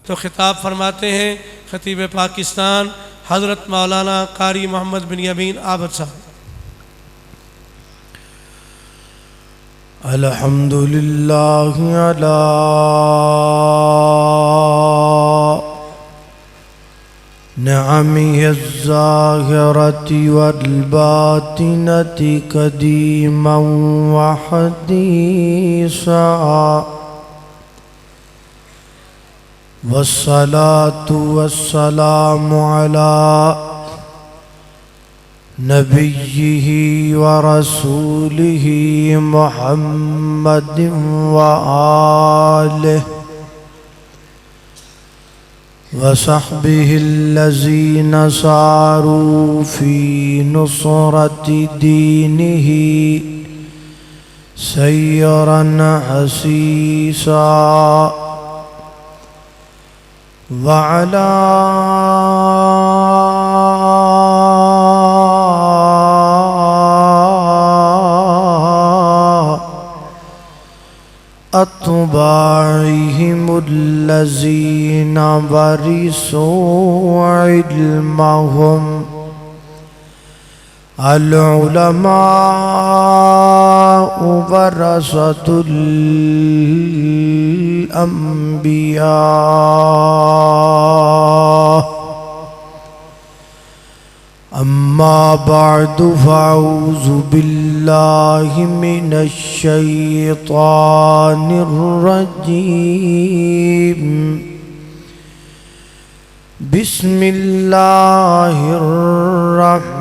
تو خطاب فرماتے ہیں خطیب پاکستان حضرت مولانا قاری محمد بن یمین عابد صاحب۔ الحمدللہ علی نعمه الظاهرة والباطنة قديما وحديثا، والصلاة والسلام على نبيه ورسوله محمد وآله وصحبه الذين ساروا في نصرة دينه سيرا حسيسا، وعلى أتباعهم الذين ورثوا علمهم، العلماء ورثة الأنبياء. أما بعد فأعوذ بالله من الشيطان الرجيم. بسم الله الرحمن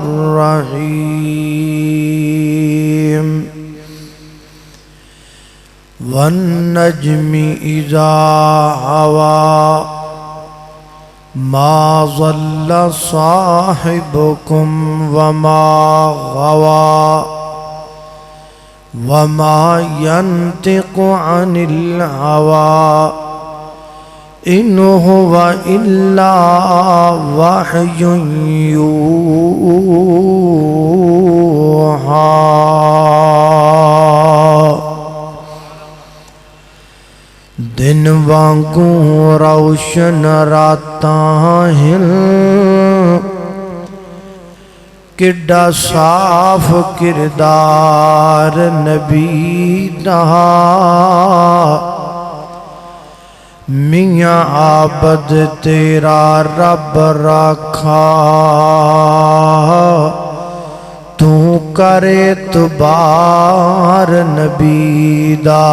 الرحيم. والنجم إذا هوى ما ضل صاحبكم وما غوى، وما ينطق عن الهوى إن هو إلا وحي يوحى. دن وانگوں روشن راتاں ہیں، کڈا صاف کردار نبی دا، میاں عابد تیرا رب رکھا، تو کرے اعتبار نبی دا،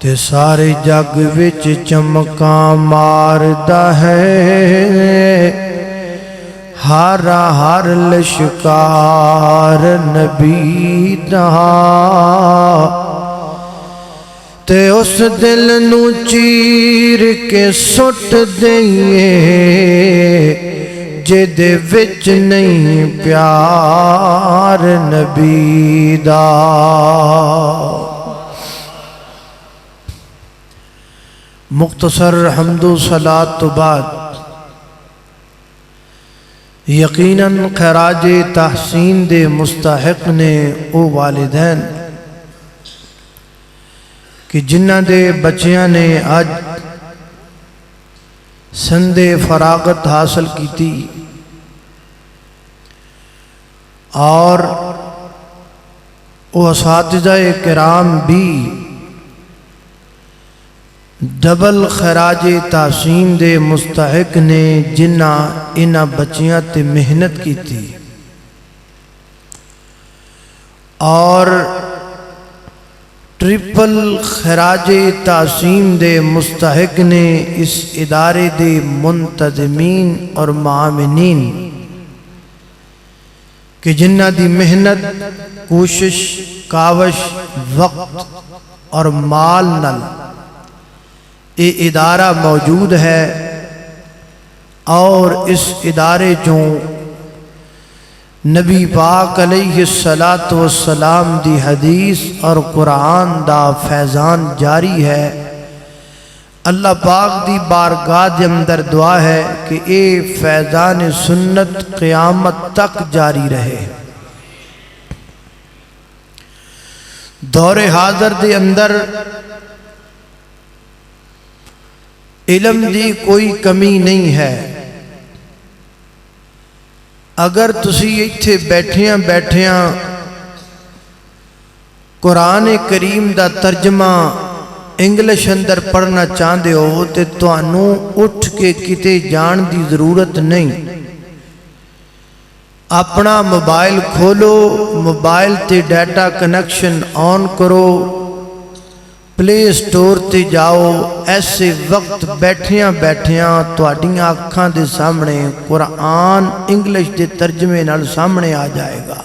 تے سارے جگ وچ چمکاں ماردا ہے، ہر ہر لشکار نبی دا، تے اس دل نو چیر کے سٹ دئیے جدے وچ نہیں پیار نبی دا. مختصر حمد و صلاۃ تو بعد یقیناً خراج تحسین دے مستحق نے او والدین کہ جنہ دے بچیاں نے آج سندے فراغت حاصل کی تھی، اور او اساتذہ کرام بھی ڈبل خراج تحسین دے مستحق نے جنہ انہ بچیاں تے محنت کی تھی، اور ٹرپل خراج تحسین دے مستحق نے اس ادارے دے منتظمین اور معاونین کہ جنہ دی محنت، کوشش، کاوش، وقت اور مال نل یہ ادارہ موجود ہے، اور اس ادارے جو نبی پاک علیہ السلام دی حدیث اور قرآن دا فیضان جاری ہے. اللہ پاک دی بارگاہ دے اندر دعا ہے کہ اے فیضان سنت قیامت تک جاری رہے. دور حاضر دے اندر علم دی کوئی کمی نہیں ہے. اگر تسی ایتھے بیٹھیاں قرآن کریم دا ترجمہ انگلش اندر پڑھنا چاہتے ہو تے تانوں اٹھ کے کتے جان دی ضرورت نہیں. اپنا موبائل کھولو، موبائل تے ڈیٹا کنیکشن آن کرو، پلے سٹور تے جاؤ. ایسے وقت بیٹھیاں تہاڈیاں اکھاں دے سامنے قرآن انگلش دے ترجمے نال سامنے آ جائے گا.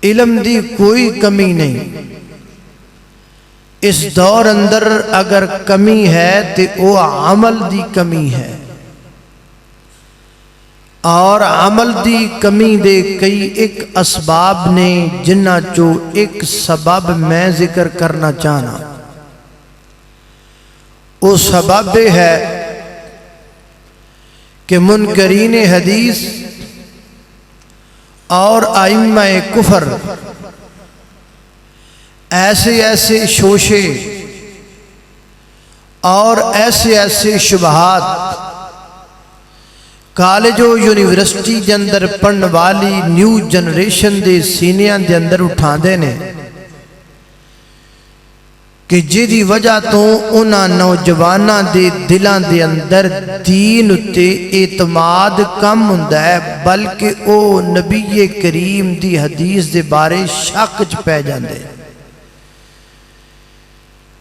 علم دی کوئی کمی نہیں. اس دور اندر اگر کمی ہے تو وہ عمل دی کمی ہے، اور عمل دی کمی دے کئی ایک اسباب نے جنہ چو ایک سبب میں ذکر کرنا چاہنا. وہ سبب ہے کہ منکرین حدیث اور ائمہ کفر ایسے شوشے اور ایسے شبہات کالج و یونیورسٹی دے اندر پڑھن والی نیو جنریشن دے سینیاں دے اندر اٹھا دے نے کہ جیدی وجہ تو انہاں نوجواناں دے دلاں دے اندر دین تے اعتماد کم ہوندا ہے، بلکہ او نبی کریم دی حدیث دے بارے شک چ پہ جاندے.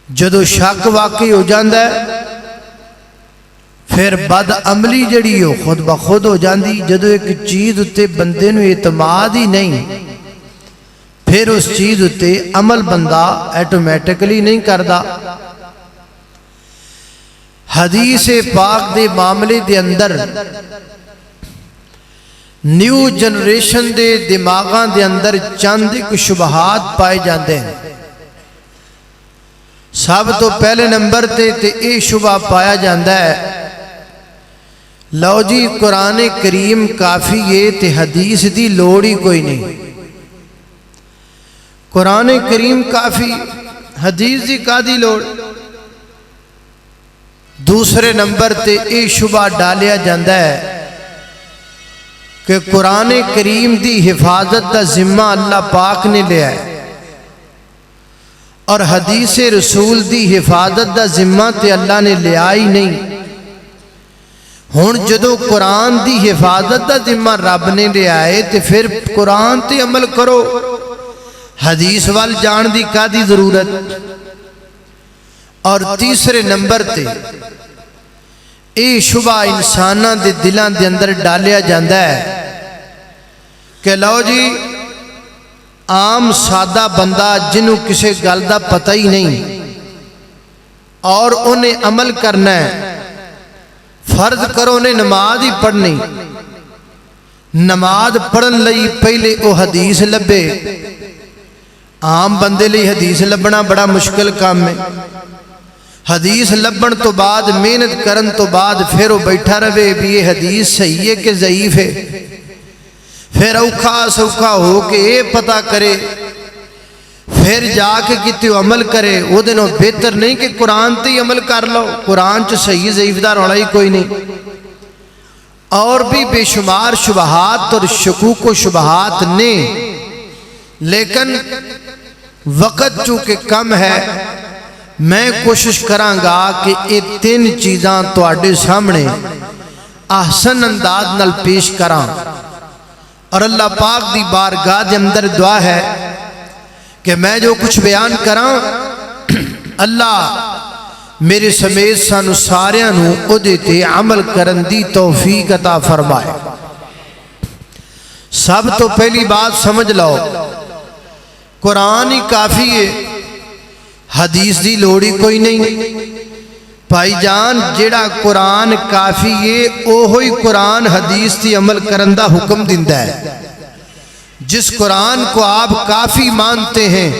جدو شک واقعی ہو جاندہ ہے پھر بد عملی جڑی ہو خود بخود ہو جاندی. جدو ایک چیز اتے بندے نو اعتماد ہی نہیں پھر اس چیز اتے عمل بندہ ایٹومیٹکلی نہیں کردا. حدیث پاک دے معاملے دے اندر نیو جنریشن دے دماغاں دے اندر چند ایک شبہات پائے جاندے ہیں. سب تو پہلے نمبر تے اے شبہ پایا جاندہ ہے لو جی قرآن کریم کافی ہے تے حدیث دی لوڑ ہی کوئی نہیں. قرآن کریم کافی، حدیث دی کا دی لوڑ. دوسرے نمبر تے اے شبہ ڈالیا جاندہ ہے کہ قرآن کریم دی حفاظت دا ذمہ اللہ پاک نے لیا ہے، اور حدیث رسول دی حفاظت دا ذمہ تے اللہ نے لیا ہی نہیں. ہن جدو قرآن دی حفاظت دا ذمہ رب نے لیا ہے تے پھر قرآن تے عمل کرو، حدیث وال جان دی کا دی ضرورت. اور تیسرے نمبر تے اے شبہ انساناں دے دلان دے اندر ڈالیا جاندہ ہے کہ لو جی عام سادہ بندہ جنہوں کسے گل دا پتہ ہی نہیں اور انہیں عمل کرنا ہے، فرض کرو انہیں نماز ہی پڑھنی، نماز پڑھن لئی پہلے او حدیث لبے. عام بندے لئی حدیث لبنا بڑا مشکل کام ہے. حدیث لبن تو بعد محنت کرن تو بعد پھر وہ بیٹھا رہے بھی یہ حدیث صحیح ہے کہ ضعیف ہے. پھر اوکھا سوکھا ہو کے یہ پتہ کرے، پھر جا کے کتے عمل کرے. وہ دنوں بہتر نہیں کہ قرآن تے عمل کر لو، قرآن چ صحیح ضعیف دا رولا ہی کوئی نہیں. اور بھی بے شمار شبہات اور شکوک و شبہات نے، لیکن وقت چونکہ کم ہے میں کوشش کراں گا کہ یہ تین چیزاں تواڈے سامنے احسن انداز نال پیش کراں. اور اللہ پاک دی بارگاہ دے اندر دعا ہے کہ میں جو کچھ بیان کراں اللہ میرے سمیت سانو ساریاں نو اودے تے عمل کرن دی توفیق عطا فرمائے. سب تو پہلی بات سمجھ لو، قرآن ہی کافی ہے، حدیث دی لوڑی کوئی نہیں. بھائی جان جیڑا قرآن کافی ہے اوہی قرآن حدیث دی عمل کرن دا حکم دیندہ ہے. جس قرآن کو آپ کافی مانتے ہیں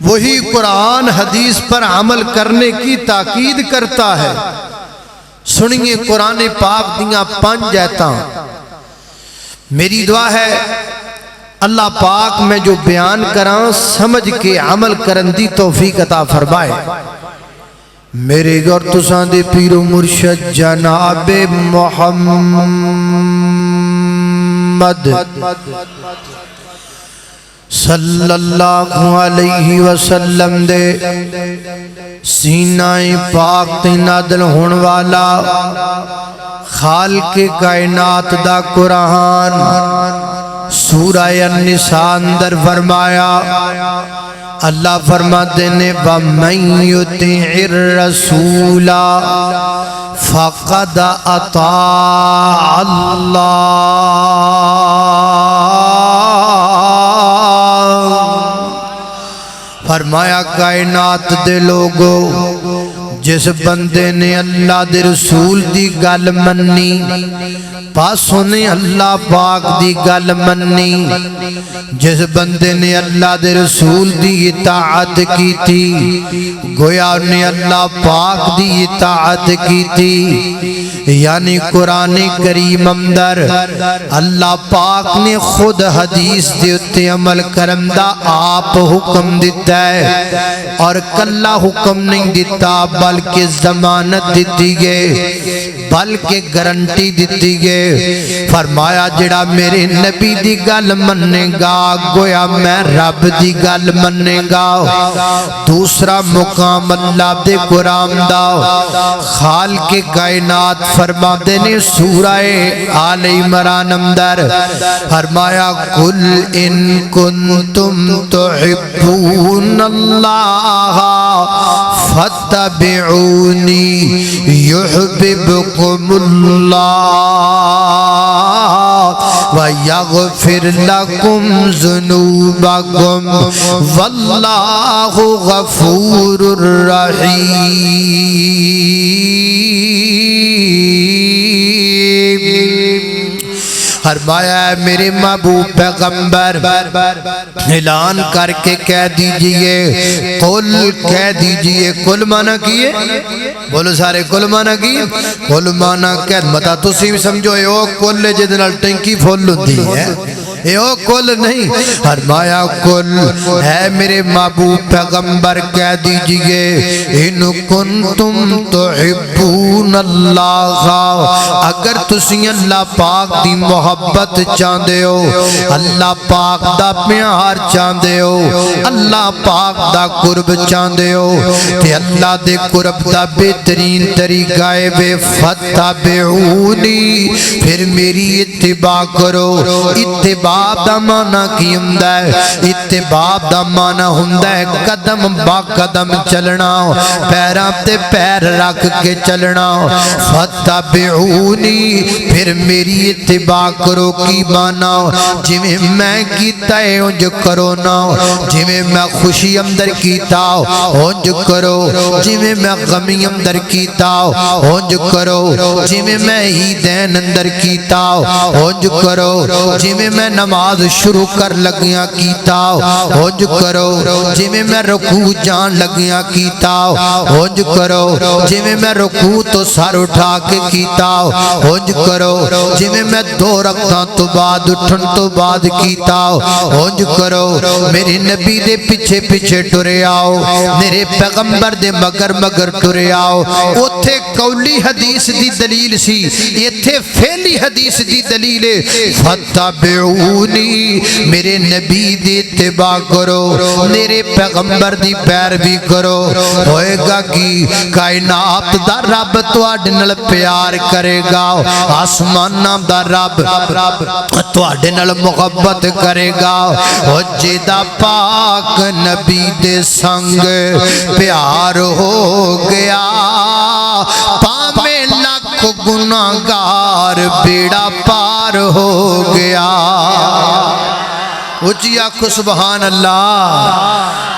وہی قرآن حدیث پر عمل کرنے کی تاکید کرتا ہے. سنیے قرآن پاک دیاں 5 آیتاں. میری دعا ہے اللہ پاک میں جو بیان کراں سمجھ کے عمل کرن دی توفیق عطا فرمائے۔ میرے گھر تساں دے پیر و مرشد جناب محمد صلی اللہ علیہ وسلم دے سینہ پاک تے نازل ہون والا خالق کائنات دا قرآن سورہ النساء اندر فرمایا، اللہ فرماتے نے وَمَن يُطِعِ الرَّسُولَ فَقَدْ أَطَاعَ اللَّهَ۔ فرمایا کائنات دے لوگو جس بندے نے اللہ دے رسول دی گل منی پاسوں نے اللہ پاک دی گل منی، جس بندے نے اللہ دے رسول دی اطاعت کی تھی گویا نے اللہ پاک دی اطاعت کی تھی۔ یعنی قرآن کریم اندر اللہ پاک نے خود حدیث دے اتے عمل کرن دا آپ حکم دیتا ہے، اور کلا حکم نہیں دیتا بلکہ ضمانت دیتی گئے، بلکہ گارنٹی دیتی گئے۔ فرمایا جڑا میرے نبی دی گل مننے گا گویا میں رب دی گل مننے گا۔ دوسرا مقام اللہ دے قرآن دا خالق کائنات فرما دینے سورہ آل عمران اندر فرمایا قل ان کنتم تحبون اللہ فاتبعونی یحببکم اللہ وَيَغْفِرْ لَكُمْ ذُنُوبَكُمْ وَاللَّهُ غَفُورٌ رَحِيمٌ۔ فرمایا ہے میرے محبوب پیغمبر اعلان کر کے کہہ دیجئے، قل کہہ دیجئے، قل مانا کیے بولو سارے قل مانا کیے، قل مانا کہہ متا تسی سمجھو اے او قل جدنال ٹنکی پھول لندی ہے، اے او قل نہیں۔ فرمایا قل ہے میرے محبوب پیغمبر کہہ دیجئے ان کنتم تحبون اللہ، اگر تسی اللہ پاک دی محبت چاندے ہو، اللہ پاک دا پیار چاندے ہو، اللہ پاک دا قرب چاندے ہو، تے اللہ دے قرب دا بہترین طریقہ ہے بے فتبعونی، پھر میری اتباع کرو۔ اتباع دا معنی کی ہندہ ہے؟ اتباع دا معنی ہندہ ہے قدم با قدم چلنا، پیران تے پیر رکھ کے چلنا۔ فتبعونی پھر میری اتباع کرو کی مانا جویں میں کیتا ہے انج کرو نا، جویں میں خوشی اندر کیتا انج کرو، جویں میں غمی اندر کیتا انج کرو، جویں میں عیدین اندر کیتا انج کرو، جویں میں نماز شروع کر لگیاں کیتا انج کرو، جویں میں رکوع جان لگیاں کیتا انج کرو، جویں میں رکوع تو سر اٹھا کے کیتا انج کرو، جویں میں دو رکھاں تو بعد اٹھن تو بعد کیتا انج کرو۔ میرے نبی دے پیچھے پیچھے ٹرے آؤ، میرے پیغمبر دے مگر مگر ٹرے آؤ۔ اوتھے قولی حدیث دی دلیل سی، ایتھے فعلی حدیث دی دلیل ہے۔ فتبعونی میرے نبی دی اتباع کرو، میرے پیغمبر دی پیروی کرو، ہوئے گا کی کائنات دا رب تواڈے نال پیار کرے گا، آسماناں دا رب تواڈے نال محبت کرے گا۔ او جیدا پاک نبی دے سنگ پیار ہو گیا، پامیں لاکھ گناہگار بیڑا پار ہو گیا۔ اچھی آنکھو سبحان اللہ۔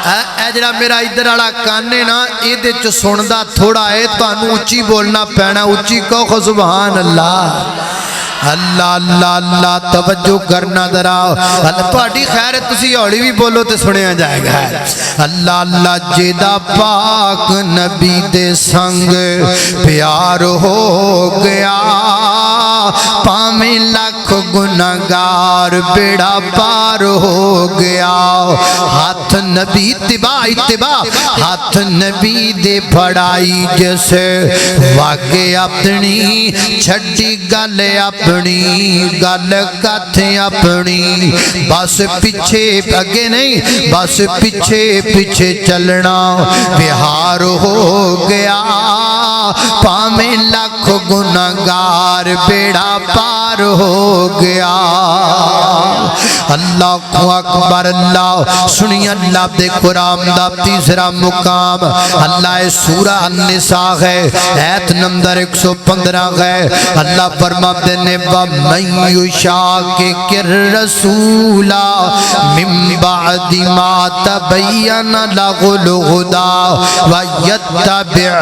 اے جڑا میرا ادھر والا کانے نا ایدے چو سندا تھوڑا ہے تو انو اچھی بولنا پینا، اچھی کہو سبحان اللہ۔ اللہ اللہ اللہ توجہ کرنا ذرا، اللہ تہاڈی خیر ہے تسی ہولی بھی بولو تے سنیا جائے گا۔ اللہ اللہ جیدا پاک نبی دے سنگ پیار ہو گیا، پاویں لاکھ گناہگار بیڑا پار ہو گیا ہاتھ نبی اتباع ہاتھ نبی دے پڑائی جیسے واقع اپنی چھڑی گل اپنی گل کتھ اپنی بس پیچھے اگے نہیں بس پیچھے چلنا بہار ہو گیا پاویں لاکھ گناہگار بیڑا پار ہو گیا اللہ اکبر اللہ سنی اللہ دے قرآن دا تیسرا مقام اللہ سورہ النساء ہے ایت نمبر 115 ہے اللہ فرماتے نے وَمَن يُشَاقِقِ الرَّسُولَ مِن بَعْدِ مَا تَبَيَّنَ لَهُ الْهُدَى وَيَتَّبِعْ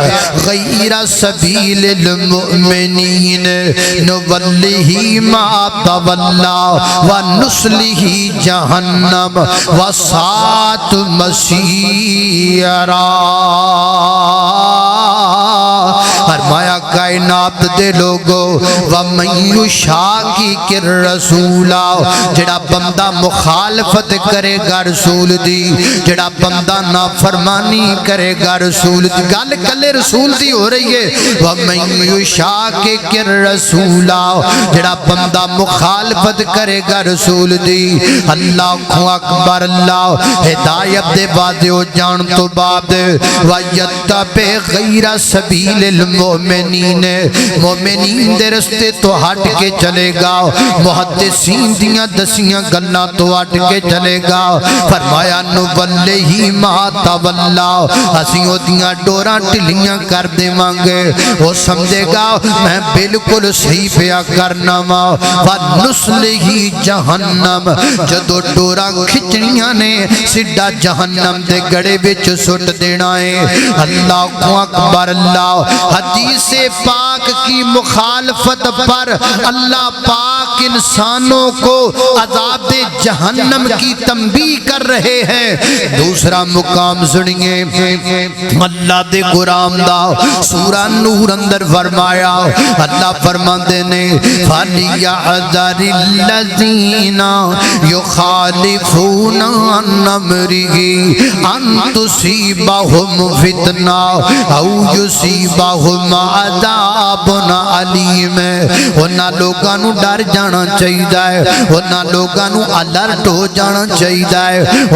غَيْرَ سَبِيلِ الْمُؤْمِنِينَ نُوَلِّهِ مَا تَوَلَّى وَنُصْلِهِ جَهَنَّمَ وَسَاءَتْ مَصِيرًا فرمایا کائنات دے لوگو وَمَن يُشَاقِقِ الرَّسُولَ جڑا بندہ مخالفت کرے گا رسول دی جڑا بندہ نافرمانی کرے گا رسول دی گل کلے رسول دی ہو رہی ہے وَمَن يُشَاقِقِ الرَّسُولَ جڑا بندہ مخالفت کرے گا رسول دی اللہ اکبر اللہ ہدایت دے بعد ہو جان تو بعد وَيَتَّبِعْ غَيْرَ سَبِيلِ الْمُؤْمِنِينَ مومنین دے رستے تو ہٹ کے چلے گا محدثین دیاں دسیاں گلاں تو ہٹ کے چلے گا فرمایا نُوَلِّهِ مَا تَوَلَّى اسی او دیاں ڈوراں ٹلیاں کر دے مانگے وہ سمجھے گا میں بالکل صحیح پیا کرنا وا وَنُصْلِهِ جَهَنَّمَ جدو ڈوراں کھچنیاں نے سڈا جہنم دے گڑے وچ سٹ دینا ہے اللہ اکبر اللہ حدیث پاک کی مخالفت پر اللہ پاک انسانوں کو عذاب جہنم کی تنبیہ کر رہے ہیں دوسرا مقام سنیے اللہ دے قرآن دا سورہ نور اندر فرمایا اللہ فرماندے نے فَلْيَحْذَرِ الَّذِينَ يُخَالِفُونَ عَنْ أَمْرِهِ أَن تُصِيبَهُمْ فِتْنَةٌ أَوْ يُصِيبَهُمْ عَذَابٌ أَلِيمٌ انہاں لوگاں نوں ڈر جانا چاہیے انہاں لوگاں نوں الرٹ ہو جانا چاہیے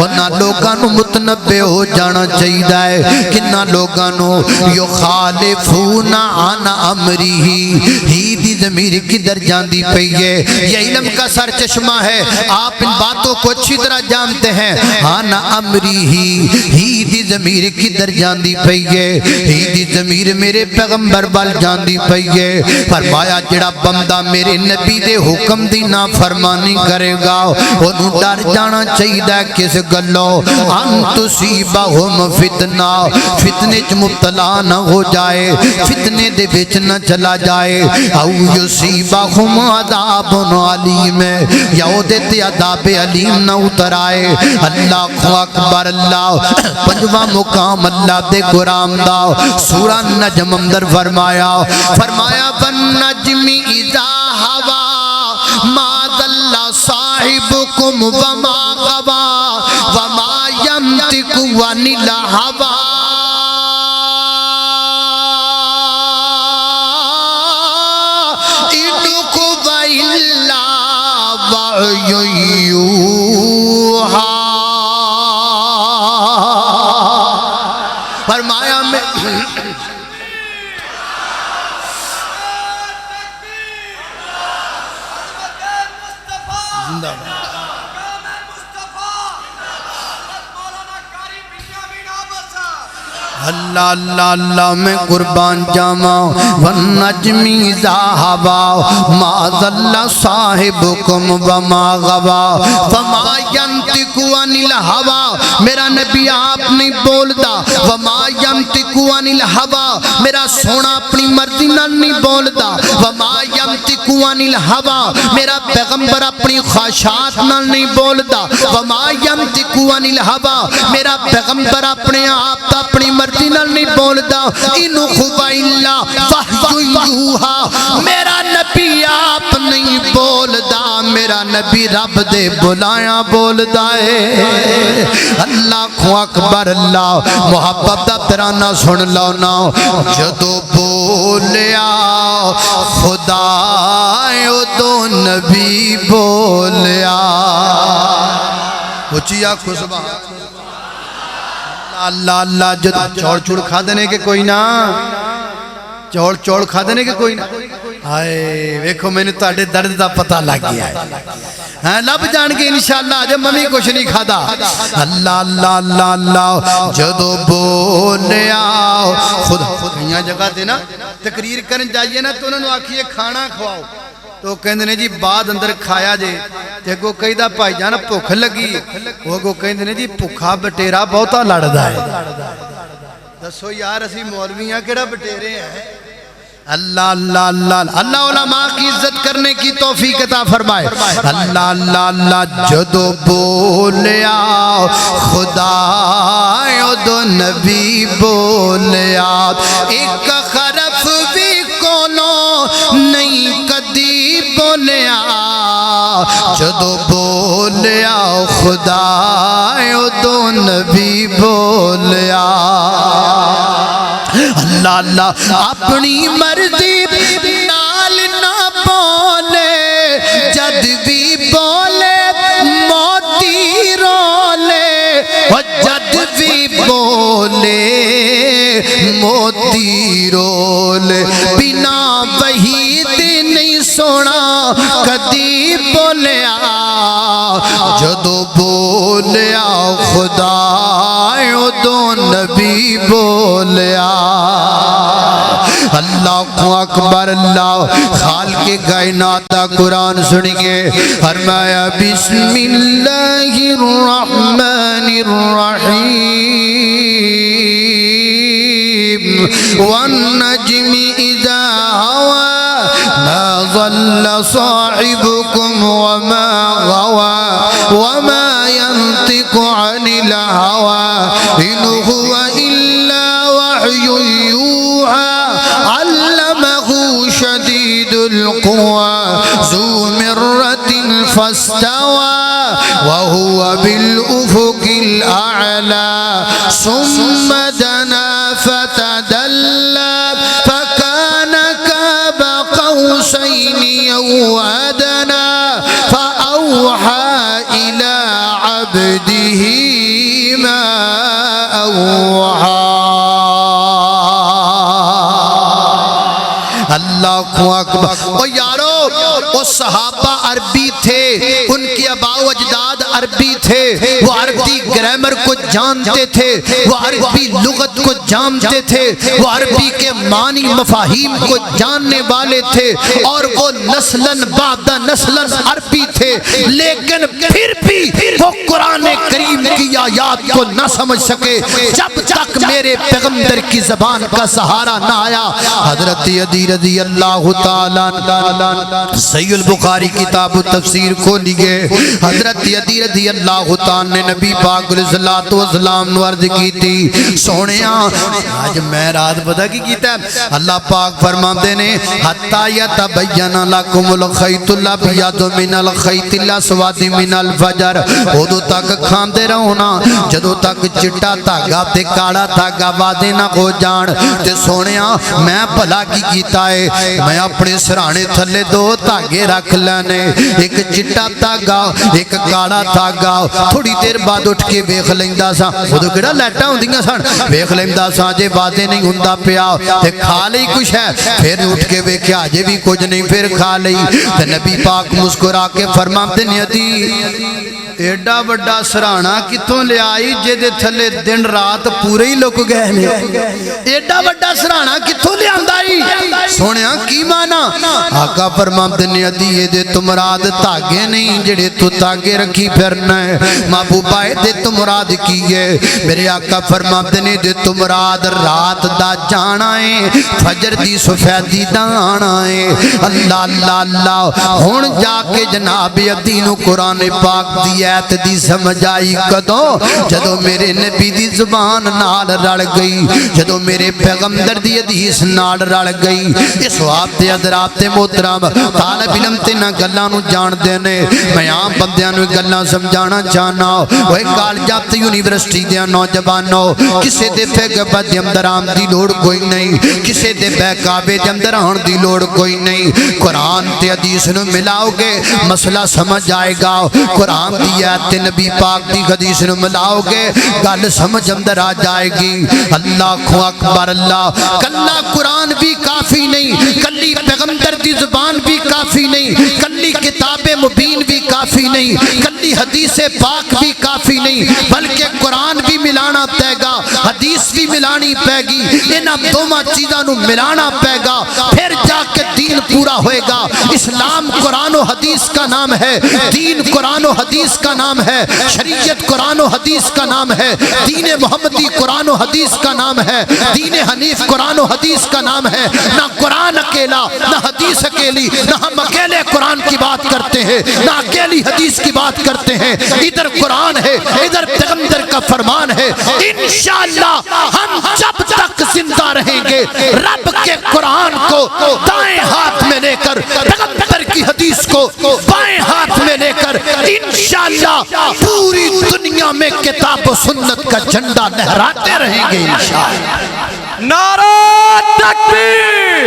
انہاں لوگاں نوں متنبہ ہو جانا چاہیے کنہاں لوگاں نوں یخالفون عن امرہ ہی دی ضمیر کدھر جاندی پئی ہے یہ علم کا سر چشمہ ہے آپ ان باتوں کو اچھی طرح جانتے ہیں عن امرہ ہی دی ضمیر کدھر جاندی پئی ہے ہی دی ضمیر میرے پیغمبر بال جاندی پئی ہے فرمایا جڑا بندہ میرے نبی دے حکم دی نافرمانی کرے گا انہوں ڈر جانا چاہیے کس گلوں ان تصیبہم فتنہ فتنے چ مبتلا نہ ہو جائے فتنے دے وچ نہ چلا جائے او یصیبہم عذاب علیم یا دے تے عذاب علیم نہ اتر آئے اللہ اکبر اللہ پنجواں مقام اللہ دے قرآن دا سورہ نجم اندر فرمایا وَالنَّجْمِ اِذَا هَوَى مَا ضَلَّ صَاحِبُكُمْ وَمَا غَوَى وَمَا يَنطِقُ عَنِ الْهَوَى إِنْ هُوَ إِلَّا وَحْيٌ يُوحَى فرمایا میں اللہ اللہ اللہ میں قربان جاواں والنجم اذا هوى ما ضل صاحبكم وما غوى وما ينطق عن الهوى میرا نبی آپ نہیں بولدا وما ينطق عن الهوى میرا سونا اپنی مرضی نال نہیں بولدا وما ينطق عن الهوى میرا پیغمبر اپنی خواہشات نال نہیں بولدا وما ينطق عن الهوى میرا پیغمبر اپنے آپ تا اپنی مرضی نال نہیں بولدا ان هو الا وحی یوحی میرا نبی آپ نہیں بولدا میرا نبی رب دے بلایا بولدا ہے اللہ اکبر اللہ محبت دا ترانہ سن لو نا جدو بولیا خدا ادو نبی بولیا اچھی آنکھو سبحان اللہ اللہ جد چوڑ چوڑ کھا دینے کے کوئی نہ چوڑ کھا دینے کے کوئی نہ آئے ویکھو میں نے تاڑے درد دا پتہ لگ گیا ہے لب جان کے انشاءاللہ آج ممی کچھ نہیں کھا دا اللہ اللہ اللہ اللہ جدو بولیا خدا یہاں جگہ دے نا تقریر کرن جائیے نا تو انہوں نے آکھیے کھانا کھواؤ تو کہندے نے جی بعد اندر کھایا جے تے کو کہی دا پائی جانا پوکھ لگی وہ کو کہندے نے جی پوکھا بٹیرا بہتا لڑدا ہے دسو یار اسی مولویاں کیڑا بٹیرے ہیں اللہ اللہ اللہ اللہ علماء کی عزت کرنے کی توفیق عطا فرمائے اللہ اللہ اللہ جدو بولیا خدا ادو نبی بولیا ایک خرف بھی کونو نہیں کدی بولیا جدو بولیا خدا ادو نبی بولیا اللہ اللہ اپنی مرضی نال نہ بولے جد بھی بولے موتی رولے جد بھی بولے موتی رولے بنا وحید نہیں سونا کدی بولیا جدو بولیا خدا ادو نبی بولیا اللہ اکبر اللہ خالق کائنات دا قرآن سنیے فرمایا بسم اللہ الرحمن الرحیم والنجم اذا ہوا ما ضل صاحبكم وما غوا وما ينطق عن الهوى إن هو إلا وحي يوحى علمه شديد القوى ذو مرة فاستوى وهو بالأفق الأعلى ثم دنا فتدلى فكان كاب قوسين أو أدنى فأوحى إلى عبده ما أوحى اللہ اکبر او یارو وہ صحابہ عربی تھے ان کی آباء و اجداد عربی تھے وہ عربی گرامر کو جانتے تھے وہ عربی لغت کو جانتے تھے وہ عربی کے معنی مفاہیم کو جاننے والے تھے اور وہ نسلاً بعد نسلاً عربی تھے لیکن پھر بھی وہ قرآن کریم کی آیات کو نہ سمجھ سکے جب تک میرے پیغمبر کی زبان کا سہارا نہ آیا حضرت عدی رضی اللہ تعالیٰ صحیح البخاری کتاب تفسیر کو لیے حضرت عدی رضی اللہ تعالیٰ نے نبی پاک علیہ السلام عرض کی تھی سونیا آج میں رات پتہ کی کیتا ہے اللہ پاک فرماتے نے حتی یتبین لکم الخیط الابیض من الخیط الاسود من الفجر ادو تک کھاندے رہونا جدو تک چٹا تاگا تے کاڑا تاگا وعدے نہ ہو جان تے سونیا میں بھلا کی کیتا ہے میں اپنے سرانے تھلے دو تاگے رکھ لینے ایک چٹا تاگا ایک کاڑا تاگا تھوڑی دیر بعد اٹھ کے بیخ لیندہ سا وہ تو کڑا لیٹا ہوں دنگا سان بیخ لیندہ سا جے باتیں نہیں ہندہ پیا تے کھا لئی کچھ ہے پھر اٹھ کے بیکھیا جے بھی کچھ نہیں پھر کھا لئی تے نبی پاک مسکرا کے فرماتے نے عدی ایڈا بڑا سرانا کتوں لے آئی جے دے تھلے دن رات پورے ہی لوگ گئے نے ایڈا بڑا سرانا کتوں لے آندائی سونیا کی مانا آقا فرماتے نے عدی دے تمراد تاگے نہیں جڑے تو تاگے رکھی پھرنا ہے محبوبہ دے تمراد کیے میرے آقا فرماتے نے دے تمراد رات دا جانا ہے فجر دی سفیدی دانا ہے اللہ اللہ اللہ ہون جا کے جناب عدی نو قرآن پاک دی ایت دی سمجھ آئی کدوں جدو میرے نبی دی زبان نال رل گئی جدو میرے پیغمبر دی حدیث نال رل گئی اس وقت تے حضرات محترم طالب علم تے نہ گلاں نو جان دے نے میں عام بندیاں نو گلاں سمجھانا چاہنا اوے کالجاں تے یونیورسٹی دے نوجوانو کسے دے فقہ دے اندر آن دی لوڑ کوئی نہیں کسے دے بہکاوے دے اندر آن دی لوڑ کوئی نہیں قرآن تے حدیث نو ملاؤ گے مسئلہ سمجھ آئے گا قرآن دی آیت نبی پاک دی حدیث نو ملاؤ گے گل سمجھ اندر آ جائے گی اللہ اکبر اللہ کلا قرآن بھی کافی نہیں کلی پیغمبر دی زبان بھی کافی نہیں کلی کتاب مبین بھی کافی نہیں کلی حدیث پاک بھی کافی نہیں بلکہ قرآن بھی ملانا پے گا حدیث بھی ملانی پے گی انہاں دوما چیزاں نو ملانا پے گا پھر جا کے دین پورا ہوئے گا اسلام قرآن و حدیث کا نام ہے دین قرآن و حدیث کا نام ہے شریعت قرآن و حدیث کا نام ہے دین محمدی قرآن و حدیث کا نام ہے دین حنیف قرآن و حدیث کا نام ہے نہ قرآن اکیلا نہ حدیث اکیلی نہ ہم اکیلے قرآن کی بات کرتے ہیں نہ اکیلی حدیث کی بات کرتے ہیں ادھر قرآن ہے ادھر پیغمبر کا فرمان ہے انشاءاللہ ہم جب تک زندہ رہیں گے رب کے قرآن کو دائیں ہاتھ میں لے کر پیغمبر کی حدیث کو بائیں ہاتھ میں لے کر انشاءاللہ پوری دنیا میں کتاب و سنت کا جھنڈا لہراتے رہیں گے انشاءاللہ نعرہ تکبیر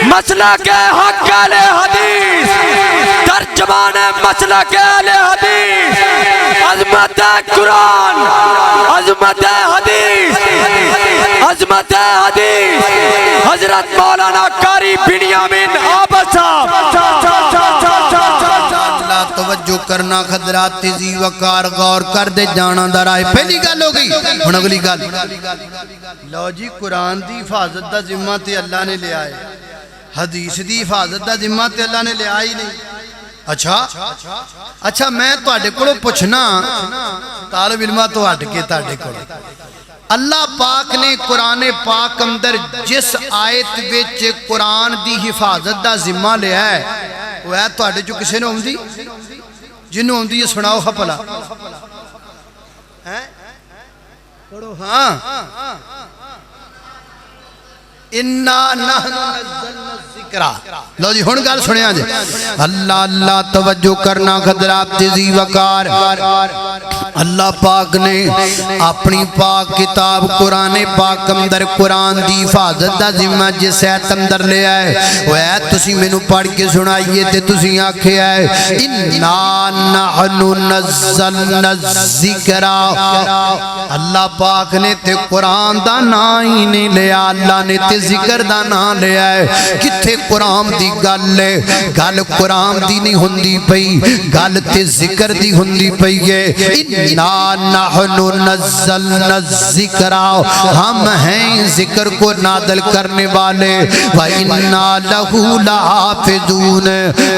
مسلک حق اہل حدیث ترجمان مسلک اہل حدیث عظمت قرآن عظمت حدیث عظمت حدیث حضرت مولانا قاری بنیامین عابد اللہ توجہ کرنا خضرات تیزی وقار غور کر دے جانا درائے پہلی گل ہو گئی ہن اگلی گل لو جی قرآن دی حفاظت دا ذمہ تے اللہ نے لے آئے حدیث دی حفاظت دا ذمہ تے اللہ نے لے آئی نہیں اچھا میں تو آٹے کڑو پوچھنا طالب علمہ تو آٹے کے تاٹے کڑو اللہ پاک نے قرآن پاک اندر جس آیت وچ قرآن دی حفاظت دا ذمہ لے آئے وہ ہے تو آٹے جو کسے نے ہوندی جنہوں ہوندی یہ سناؤ خپلا پڑھو ہاں اِنَّا نَحْنُ نَزَّلْنَا الذِّكْرَ لو جی ہن گل سنیا جے اللہ اللہ توجہ کرنا خضرات تیزی وقار اللہ پاک نے اپنی پاک کتاب قرآن پاک اندر قرآن دی حفاظت دا ذمہ جس ایت اندر لے آئے وہ ایت تسی میں نو پڑھ کے سنائیے تے تسی آنکھے آئے اِنَّا نَحْنُ نَزَّلْنَا الذِّكْرَ اللہ پاک نے تے قرآن دا نا ہی نہیں لیا اللہ نے تے ذکر دا نا لے آئے کتھے قرآن دی گل لے گل قرآن دی نہیں ہندی پئی گل تے ذکر دی ہندی پئی گے اِنَّا نَحْنُ نَزَّلْنَا الذِّكْرَ ہم ہیں ذکر کو نادل کرنے والے وَإِنَّا لَهُ لَحَافِظُونَ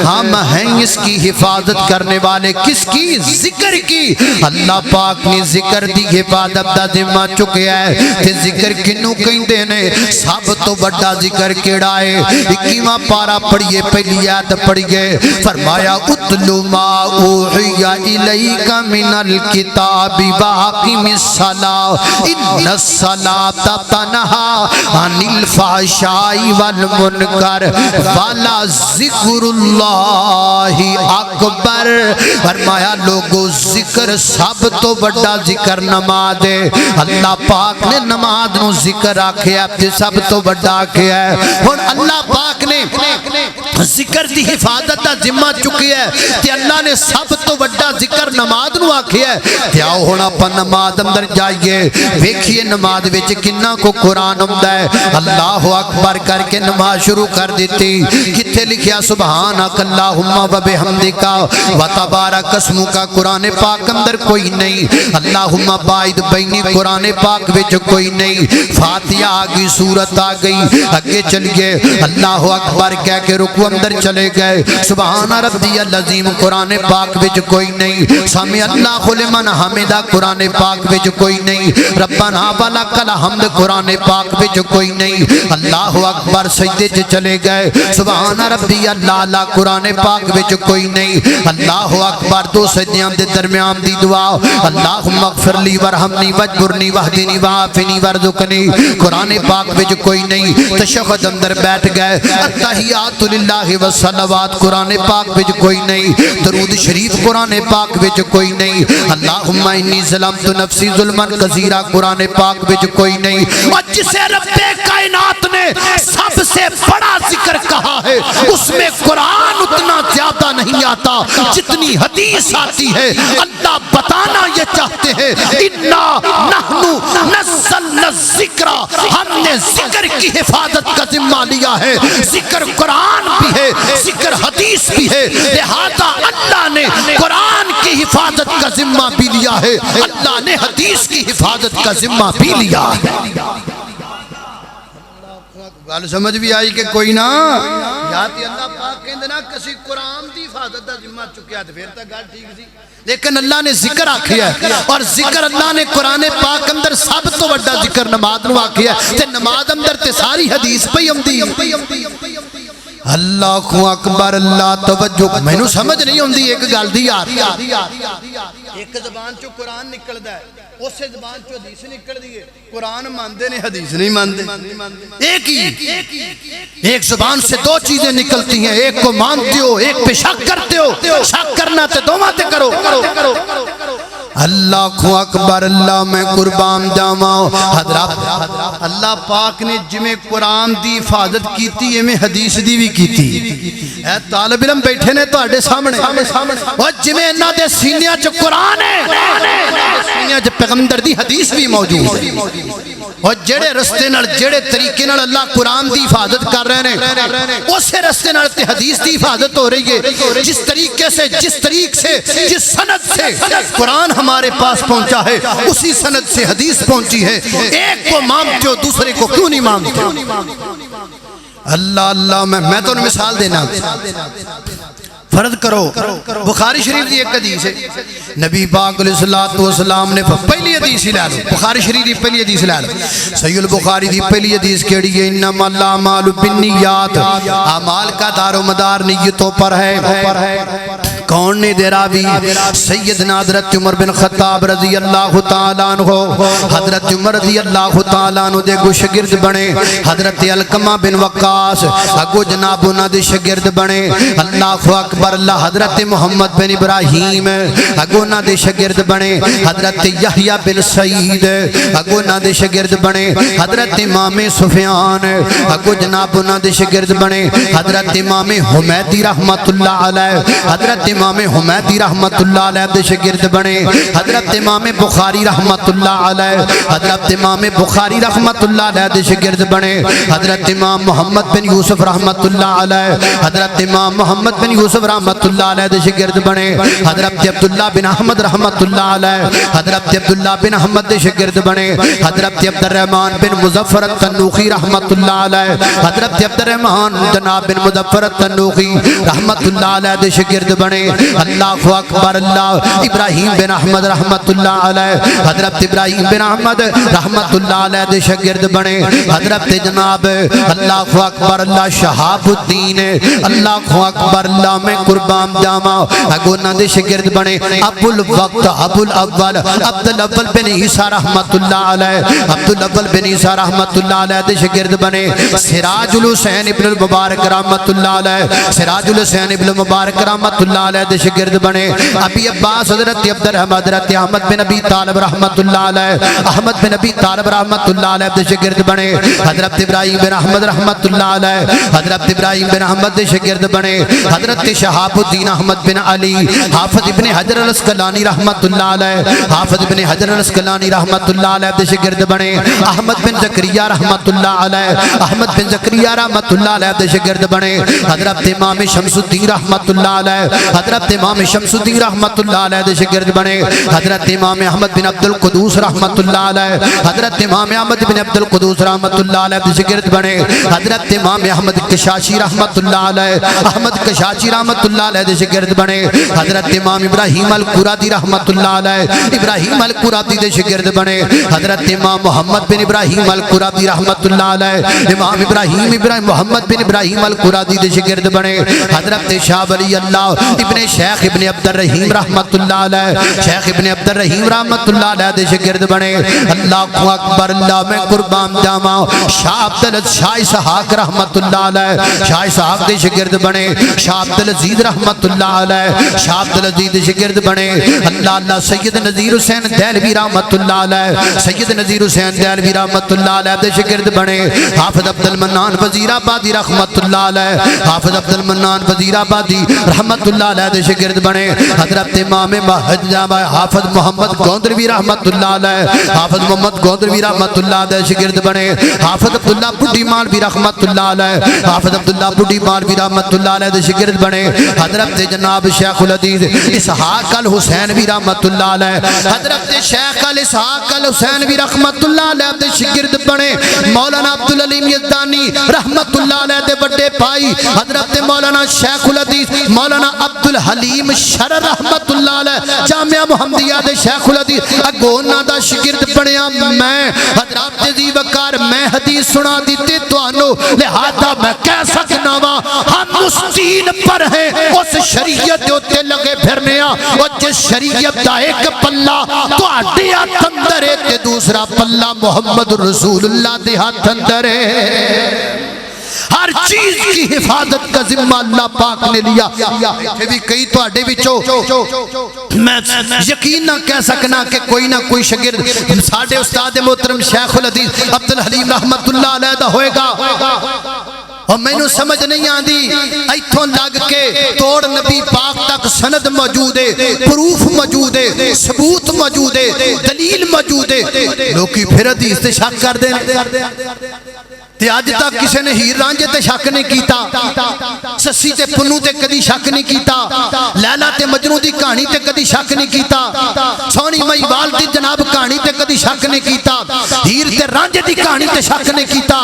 ہم ہیں اس کی حفاظت کرنے والے کس کی ذکر کی اللہ پاک نے ذکر دی حفاظت دا ذمہ چکے ہے تے ذکر کنوں کہیں دینے سب تو بڑا ذکر کیڑا ہے 21واں پارا پڑھئے پہلی آیت پڑھئے فرمایا اتلو ما اوحی الیک من الکتاب واقم الصلاۃ ان الصلاۃ تنہی عن الفحشاء والمنکر ولا ذکر اللہ اکبر فرمایا لوگو ذکر سب تو بڑا ذکر نماز ہے اللہ پاک نے نماز نو ذکر آکھے تے سب تو بڑا آکھے ہے اور اللہ پاک نے ذکر دی حفاظت دا ذمہ چکی ہے تے اللہ نے سب تو بڑا ذکر نماز نو آکھے ہے تے آؤ ہونا پا نماز اندر جائیے ویکھئے نماز وچ کنہ کو قرآن ہمدہ ہے اللہ اکبر کر کے نماز شروع کر دیتی کتے لکھیا سبحانک اللہم و بحمدک و تبارک اسمک قرآن پاک اندر کوئی نہیں اللہم باعد بینی قرآن پاک وچ کوئی نہیں فاتحہ آگئی سورت آگئی اگے چلیے اللہ اکبر کہہ کے رکو اندر چلے گئے سبحان ربی العظیم قرآن پاک وچ کوئی نہیں سامع اللہ لمن حمدہ قرآن پاک وچ کوئی نہیں، ربنا ولکل حمد قرآن پاک وچ کوئی نہیں، اللہ اکبر سجدے چ چلے گئے، سبحان ربی اللہ قرآن پاک وچ کوئی نہیں، اللہ اکبر دو سجدیاں دے درمیان دی دعا، اللہم اغفر لی ورحمنی واجبرنی واہدنی وعافنی وارزقنی، قرآن پاک وچ کوئی نہیں، تشہد اندر بیٹھ گئے، التحیات للہ والصلوات قرآن پاک وچ کوئی نہیں، درود شریف قرآن پاک وچ کوئی نہیں، اللہم انی ظلمت نفسی ظلما کثیرا قرآن پاک وچ کوئی نہیں، اور جسے رب کائنات نے سب سے بڑا ذکر کہا ہے اس میں قرآن اتنا زیادہ نہیں آتا جتنی حدیث آتی ہے۔ اللہ بتانا یہ چاہتے ہیں اِنَّا نَحْنُ نَزَّلْنَا الذِّكْرَ، ہم نے ذکر کی حفاظت کا ذمہ لیا ہے، ذکر قرآن بھی ہے، ذکر حدیث بھی ہے، لہذا اللہ نے قرآن کی حفاظت کا ذمہ بھی لیا ہے، اللہ نے حدیث کی حفاظت کا ذمہ بھی لیا ہے۔ گل سمجھ بھی آئی کہ کوئی نہ یاتی اللہ پاک کہندے نا کسی قرآن دی حفاظت دا ذمہ چکیا تو پھر تک گل ٹھیک سی، لیکن اللہ نے ذکر آکھیا ہے، اور ذکر اللہ نے قرآن پاک اندر سب تو بڑا ذکر نماز نو آکھیا ہے، تے نماز اندر تے ساری حدیث پہ ہوندی ہے۔ اللہ اکبر، اللہ توجہ، میں نو سمجھ نہیں ہوندی ایک گل دی یار، ایک زبان چو قرآن نکل دا ہے، اس سے زبان چو حدیث نکل دیئے، قرآن ماندے نے حدیث نہیں ماندے، ایک ہی ایک زبان سے دو چیزیں نکلتی ہیں، ایک کو مانتے ہو ایک پہ شک کرتے ہو، شک کرنا تے دو ماتے کرو۔ اللہ کو اکبر، اللہ میں قربان جاواں حضرات، اللہ پاک نے جمیں قرآن دی حفاظت کیتی ہے میں حدیث دی بھی کیتی، اے طالب علم بیٹھے نے تو اڈے سامنے، اور جمیں انہاں دے سینیاں چ قرآن ہے، سینیاں چ پیغمبر دی حدیث بھی موجود ہے، اور جڑے رستے نال جڑے طریقے نال اللہ قرآن دی حفاظت کر رہے ہیں اسے رستے نال تے حدیث دی حفاظت ہو رہی ہے، جس طریقے سے جس طریق سے جس سند سے قرآن ہمارے پاس پہنچا ہے اسی سند سے حدیث پہنچی ہے، ایک کو مانتے ہو دوسرے کو کیوں نہیں مانتے؟ اللہ اللہ میں تو مثال دینا، فرض کرو بخاری شریف دی ایک حدیث ہے، نبی پاک علیہ السلام نے پہلی حدیث ہی لے لو، بخاری شریف دی پہلی حدیث لے لو، صحیح البخاری دی پہلی حدیث کیڑی ہے، انما الاعمال بالنیات، اعمال کا دار و مدار نیتوں پر ہے۔ کون نے دے راوی؟ سیدنا حضرت عمر بن خطاب رضی اللہ تعالیٰ عنہ، حضرت عمر رضی اللہ تعالیٰ عنہ دے گو شگرد بنے، حضرت علقمہ بن وقاص اگو جناب انہ دے شگرد بنے، اللہ اکبر، اللہ حضرت محمد بن ابراہیم اگو انہ دے شگرد بنے، حضرت یحییٰ بن سعید اگو انہ دے شگرد بنے، حضرت امام سفیان اگو جناب انہ دے شگرد بنے، حضرت امام حمیدی رحمت اللہ علیہ، حضرت امام حمیدی رحمت اللہ علیہ دے شگرد بنے، حضرت امام بخاری رحمت اللہ علیہ، حضرت امام بخاری رحمت اللہ علیہ دے شگرد بنے، حضرت امام محمد بن یوسف رحمت اللہ علیہ، حضرت امام محمد بن یوسف رحمت اللہ علیہ دے شگرد بنے، حضرت عبداللہ بن احمد رحمت اللہ علیہ، حضرت عبداللہ بن احمد دے شگرد بنے، حضرت عبد الرحمن بن مظفر التنوخی رحمت اللہ علیہ، حضرت عبد الرحمن جناب بن مظفر التنوخی رحمت اللہ علیہ دے شگرد بنے، اللہ اکبر، اللہ ابراہیم بن احمد رحمت اللہ علیہ، حضرت ابراہیم بن احمد رحمت اللہ علیہ دے شگرد بنے، حضرت جناب اللہ اکبر، اللہ شہاب الدین، اللہ اکبر، اللہ میں قربان جاواں اگو نہ دے شگرد بنے، ابو الوقت ابو الاول عبد الاول بن عیسیٰ رحمت اللہ علیہ، عبد الاول بن عیسیٰ رحمت اللہ علیہ دے شگرد بنے، سراج الحسین ابن المبارک رحمت اللہ علیہ، سراج الحسین ابن المبارک رحمت اللہ علیہ دے شگرد بنے، ابی عباس حضرت عبد الرحمن حضرت احمد بن ابی طالب رحمت اللہ علیہ، احمد بن ابی طالب رحمت اللہ علیہ دے شگرد بنے، حضرت ابراہیم بن احمد رحمت اللہ علیہ، حضرت ابراہیم بن احمد دے شگرد بنے، حضرت شہاب الدین احمد بن علی حافظ ابن حجر الاسقلانی رحمت اللہ علیہ، حافظ ابن حجر الاسقلانی رحمت اللہ علیہ دے شگرد بنے، احمد بن زکریا رحمت اللہ علیہ، احمد بن زکریا رحمت اللہ علیہ دے شگرد بنے، حضرت امام شمس الدین رحمت اللہ علیہ، حضرت امام شمس الدین رحمت اللہ علیہ دے شاگرد بنے حضرت امام احمد بن عبد القدوس رحمت اللہ علیہ حضرت امام احمد بن عبد القدوس رحمت اللہ علیہ دے شاگرد بنے حضرت امام احمد کشاشی رحمت اللہ علیہ احمد کشاشی رحمت اللہ علیہ دے شاگرد بنے حضرت امام ابراہیم القرادی رحمت اللہ علیہ ابراہیم القرادی دے شاگرد بنے حضرت امام محمد بن ابراہیم القرادی رحمت اللہ علیہ امام ابراہیم محمد بن ابراہیم القرادی دے شاگرد بنے حضرت شاہ ولی اللہ ابن شیخ ابن عبد الرحیم رحمت اللہ علیہ شیخ ابن عبد الرحیم رحمت اللہ علیہ دے شاگرد بنے اللہ اکبر اللہ میں قربان جاواں شاہ عبدالعزیز شاہ اسحاق رحمت اللہ علیہ شاہ اسحاق دے شاگرد بنے شاہ عبدالعزیز رحمت اللہ علیہ شاہ عبدالعزیز دے شاگرد بنے اللہ اللہ سید نذیر حسین دہلوی رحمت اللہ علیہ سید نذیر حسین دہلوی رحمت اللہ علیہ دے شاگرد بنے حافظ عبد المنان وزیر آبادی رحمت اللہ علیہ حافظ عبد المنان وزیر آبادی رحمت اللہ علیہ دے شاگرد بنے حضرت امام حافظ محمد گوندروی رحمت اللہ علیہ حافظ محمد گوندروی رحمت اللہ دے شاگرد بنے حافظ عبداللہ بڈھی مالوی رحمت اللہ علیہ حافظ عبداللہ بڈھی مالوی رحمت اللہ علیہ دے شاگرد بنے حضرت جناب شیخ الحدیث اسحاق الحسینوی رحمت اللہ علیہ حضرت شیخ اسحاق الحسینوی رحمت اللہ علیہ دے شاگرد بنے مولانا عبدالعلیم یزدانی رحمت اللہ علیہ دے بڑے بھائی حضرت مولانا شیخ الحدیث مولانا عبدالحلیم شرر رحمت اللہ علیہ جامعہ محمدیہ دے شیخ الحدیث اگونا دا شاگرد بنیا میں حضرت جزی وقار میں حدیث سنا دیتے تو آنو لہذا میں کہہ سکنا وا ہم اس دین پر ہیں اس شریعت ہوتے لگے پھرنیا اور جس شریعت دا ایک پلہ تو آٹے ہاتھ اندر ہے تے دوسرا پلہ محمد رسول اللہ دے ہاتھ اندر ہے ہر چیز کی حفاظت کا ذمہ اللہ پاک نے لیا یہ بھی کئی تو آڈے بچو میں یقین نہ کہہ سکنا کہ کوئی نہ کوئی شاگرد ساڑھے استاد محترم شیخ الحدیث عبدالحلیم رحمت اللہ علیہ دا ہوئے گا اور میں نے سمجھ نہیں آندی ایتھوں لگ کے توڑ نبی پاک تک سند موجود ہے پروف موجود ہے ثبوت موجود ہے دلیل موجود ہے لوکی پھر حدیث تے شک کر دیں تے آج تک کسے نے ہیر رانجے تے شک نہیں کیتا سسی تے پنو تے کدی شک نہیں کیتا لیلا تے مجنوں دی کہانی تے کدی شک نہیں کیتا سونی مہیوال دی جناب کہانی تے کدی شک نہیں کیتا ہیر تے رانجے دی کہانی تے شک نہیں کیتا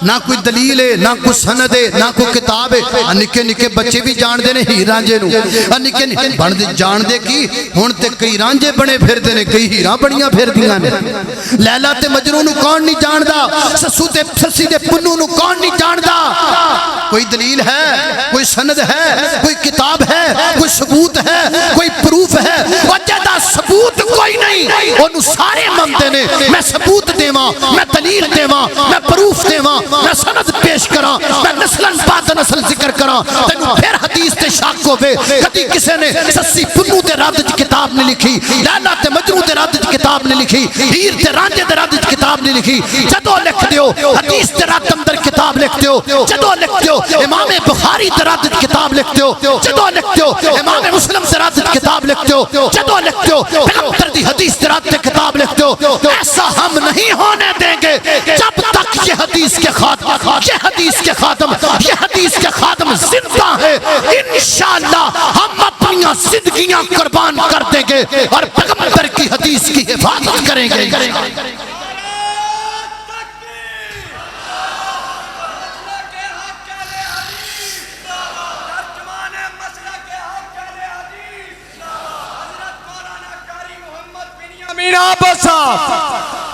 نہ کوئی دلیل ہے نہ کوئی سند ہے نہ کوئی کتاب ہے نکے نکے بچے بھی جان دے نے ہیر رانجے نو نکے نکے بن دے جان دے کی ہون تے کئی رانجے بنے پھر دے نے کئی ہیراں بڑیاں پھر دیاں نے لیلا تے مجنوں نو کون نہیں جان دا سسو تے پھرسی دے پنو نو کون نہیں جان دا کوئی دلیل ہے کوئی سند ہے کوئی کتاب ہے کوئی ثبوت ہے کوئی پروف ہے وجدہ ثبوت کوئی نہیں انہوں سارے مندے نے میں ثبوت دیواں میں دلیل دیواں میں پروف دیواں میں سند پیش کراں میں نسلن بعد نسل ذکر کراں تینوں پھر حدیث تے شاک ہوئے کدی کسے نے سسی پنو تے رادج کتاب نہیں لکھی لیلا تے مجنوں تے رادج کتاب نہیں لکھی ہیر تے رانجے تے رادج کتاب نہیں لکھی جدو لکھ دیو حدیث ترات اندر کتاب لکھتے ہو جدو لکھتے ہو امام بخاری ترات کتاب لکھتے ہو جدو لکھتے ہو امام مسلم ترات کتاب لکھتے ہو جدو لکھتے ہو پیغمبر دی حدیث ترات کتاب لکھتے ہو ایسا ہم نہیں ہونے دیں گے جب تک یہ حدیث کے خاتم یہ حدیث کے خاتم زندہ ہے انشاءاللہ ہم اپنی زندگیاں قربان کر دیں گے اور پیغمبر کی حدیث کی حفاظت کریں گے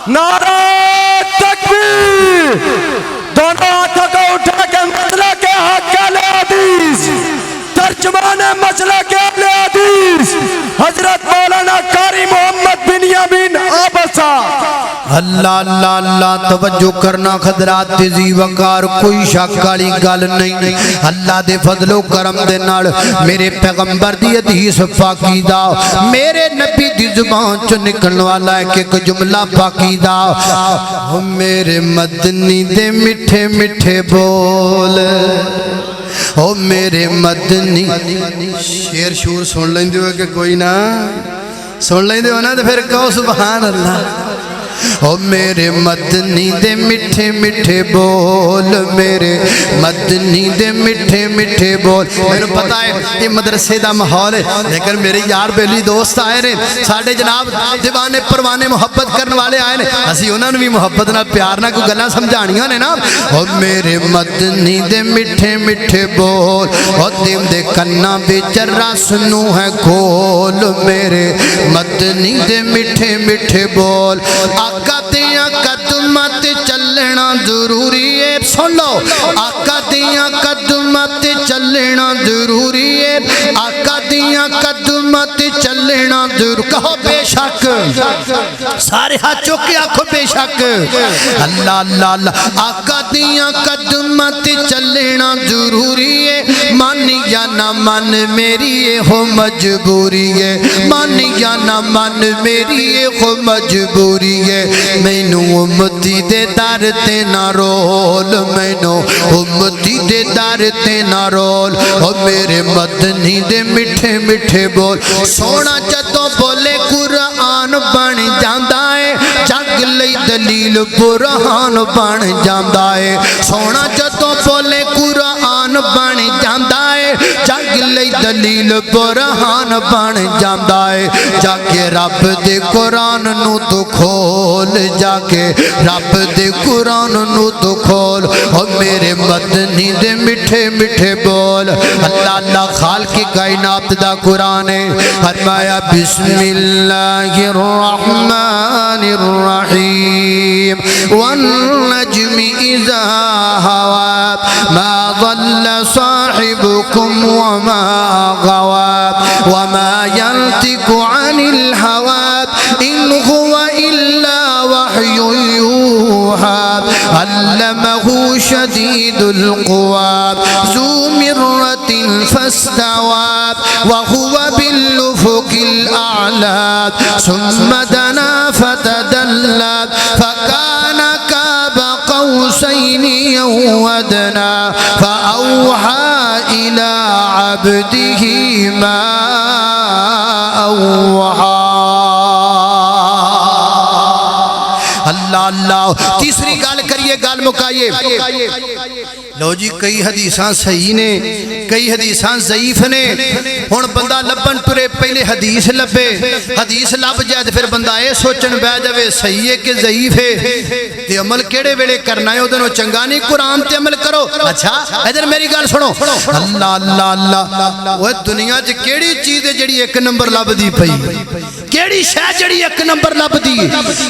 نعرہ تکبیر دونوں ہاتھوں کو اٹھا کے مسئلہ کے حق اہل حدیث ترجمان مسئلہ کے اہل حدیث حضرت مولانا قاری محمد بن یمین آبسا اللہ اللہ اللہ توجہ کرنا خدرات تیزی وقار کوئی شک والی گل نہیں اللہ دے فضل و کرم دے نال میرے پیغمبر دی حدیث پاکیزہ میرے نبی دی زبان چ نکلن والا ہے کہ جملہ پاکیزہ میرے مدنی دے میٹھے میٹھے بول او میرے مدنی شیر شور سن لیندے ہو کہ کوئی نہ سن لیندے ہو نا تو پھر کہو سبحان اللہ او میرے مدنی دے میٹھے میٹھے بول، میرے مدنی دے میٹھے میٹھے بول۔ میں نے پتا ہے یہ مدرسے دا ماحول ہے، لیکن میرے یار بیلی دوست آئے نے، ساڑھے جناب دیوانے پروانے محبت کرنے والے آئے نے، اسی انہوں نے بھی محبت نہ پیار نہ کوئی گلہ سمجھانیاں نے نا۔ او میرے مدنی دے میٹھے میٹھے بول، او دیم دے کنہ بیچر رس نو ہے کھول، میرے مدنی دے میٹھے میٹھے بول۔ آقا دیاں قدمات چلنا ضروری ہے، سن لو، آقا دیاں قدمات چلنا ضروری ہے، آقا دیاں قدمات چلنا ضرور، کہو بے شک، سارے ہاتھ چوکے آنکھو بے شک، اللہ اللہ اللہ، آقا دیاں قدمات چلنا ضروری ہے، مانی یا نہ من میری یہ ہو مجبوری ہے، مانی یا نہ من میری یہ ہو مجبوری ہے، مینو امتی دے در تے نہ رول، مینو امتی دے در تے نہ رول، او میرے مدنی دے میٹھے میٹھے بول۔ سونا جدوں بولے قرآن بن جاندا ہے، جگ لئی دلیل برہان بن جاندا ہے، سونا جدوں بولے قرآن بن جاندا ہے، جگ لئی دلیل برہان بن جاندا ہے، جا کے رب دے قرآن نو تو کھول، جا کے رب دے قرآن نو تو کھول، او میرے مدنی دے میٹھے میٹھے بول۔ اللہ اللہ خالق کائنات دا قرآن ہے، فرمایا بسم اللہ الرحمن الرحیم والنجم اذا ہوا ما ضل صاحبكم وما غوا وما ينطق عن الهوى إن هو إلا وحي يوحى علمه شديد القوى ذو مرة فاستوى وهو بالأفق الأعلى ثم دنا فتدلى فكان قاب قوسين أو أدنى فأوحى إلى عبده ما أوحى۔ اللہ اللہ، تیسری گال کریے، گال مکائیے۔ لو جی کئی حدیثاں صحیح نے، کئی حدیثاں ضعیف نے، ہن بندہ لبن ٹرے پہلے حدیث لبے، حدیث لب جائے تو پھر بندہ اے سوچن بہ جاوے صحیح ہے کہ ضعیف ہے، تے عمل کیڑے ویلے کرنا ہے اودوں چنگا نہیں، قرآن تے عمل کرو۔ اچھا ادھر میری گل سنو، اللہ اللہ اللہ، وہ دنیا چ کیڑی چیز ہے جڑی ایک نمبر لبدی پئی، کیڑی شے جڑی ایک نمبر لبدی ہے؟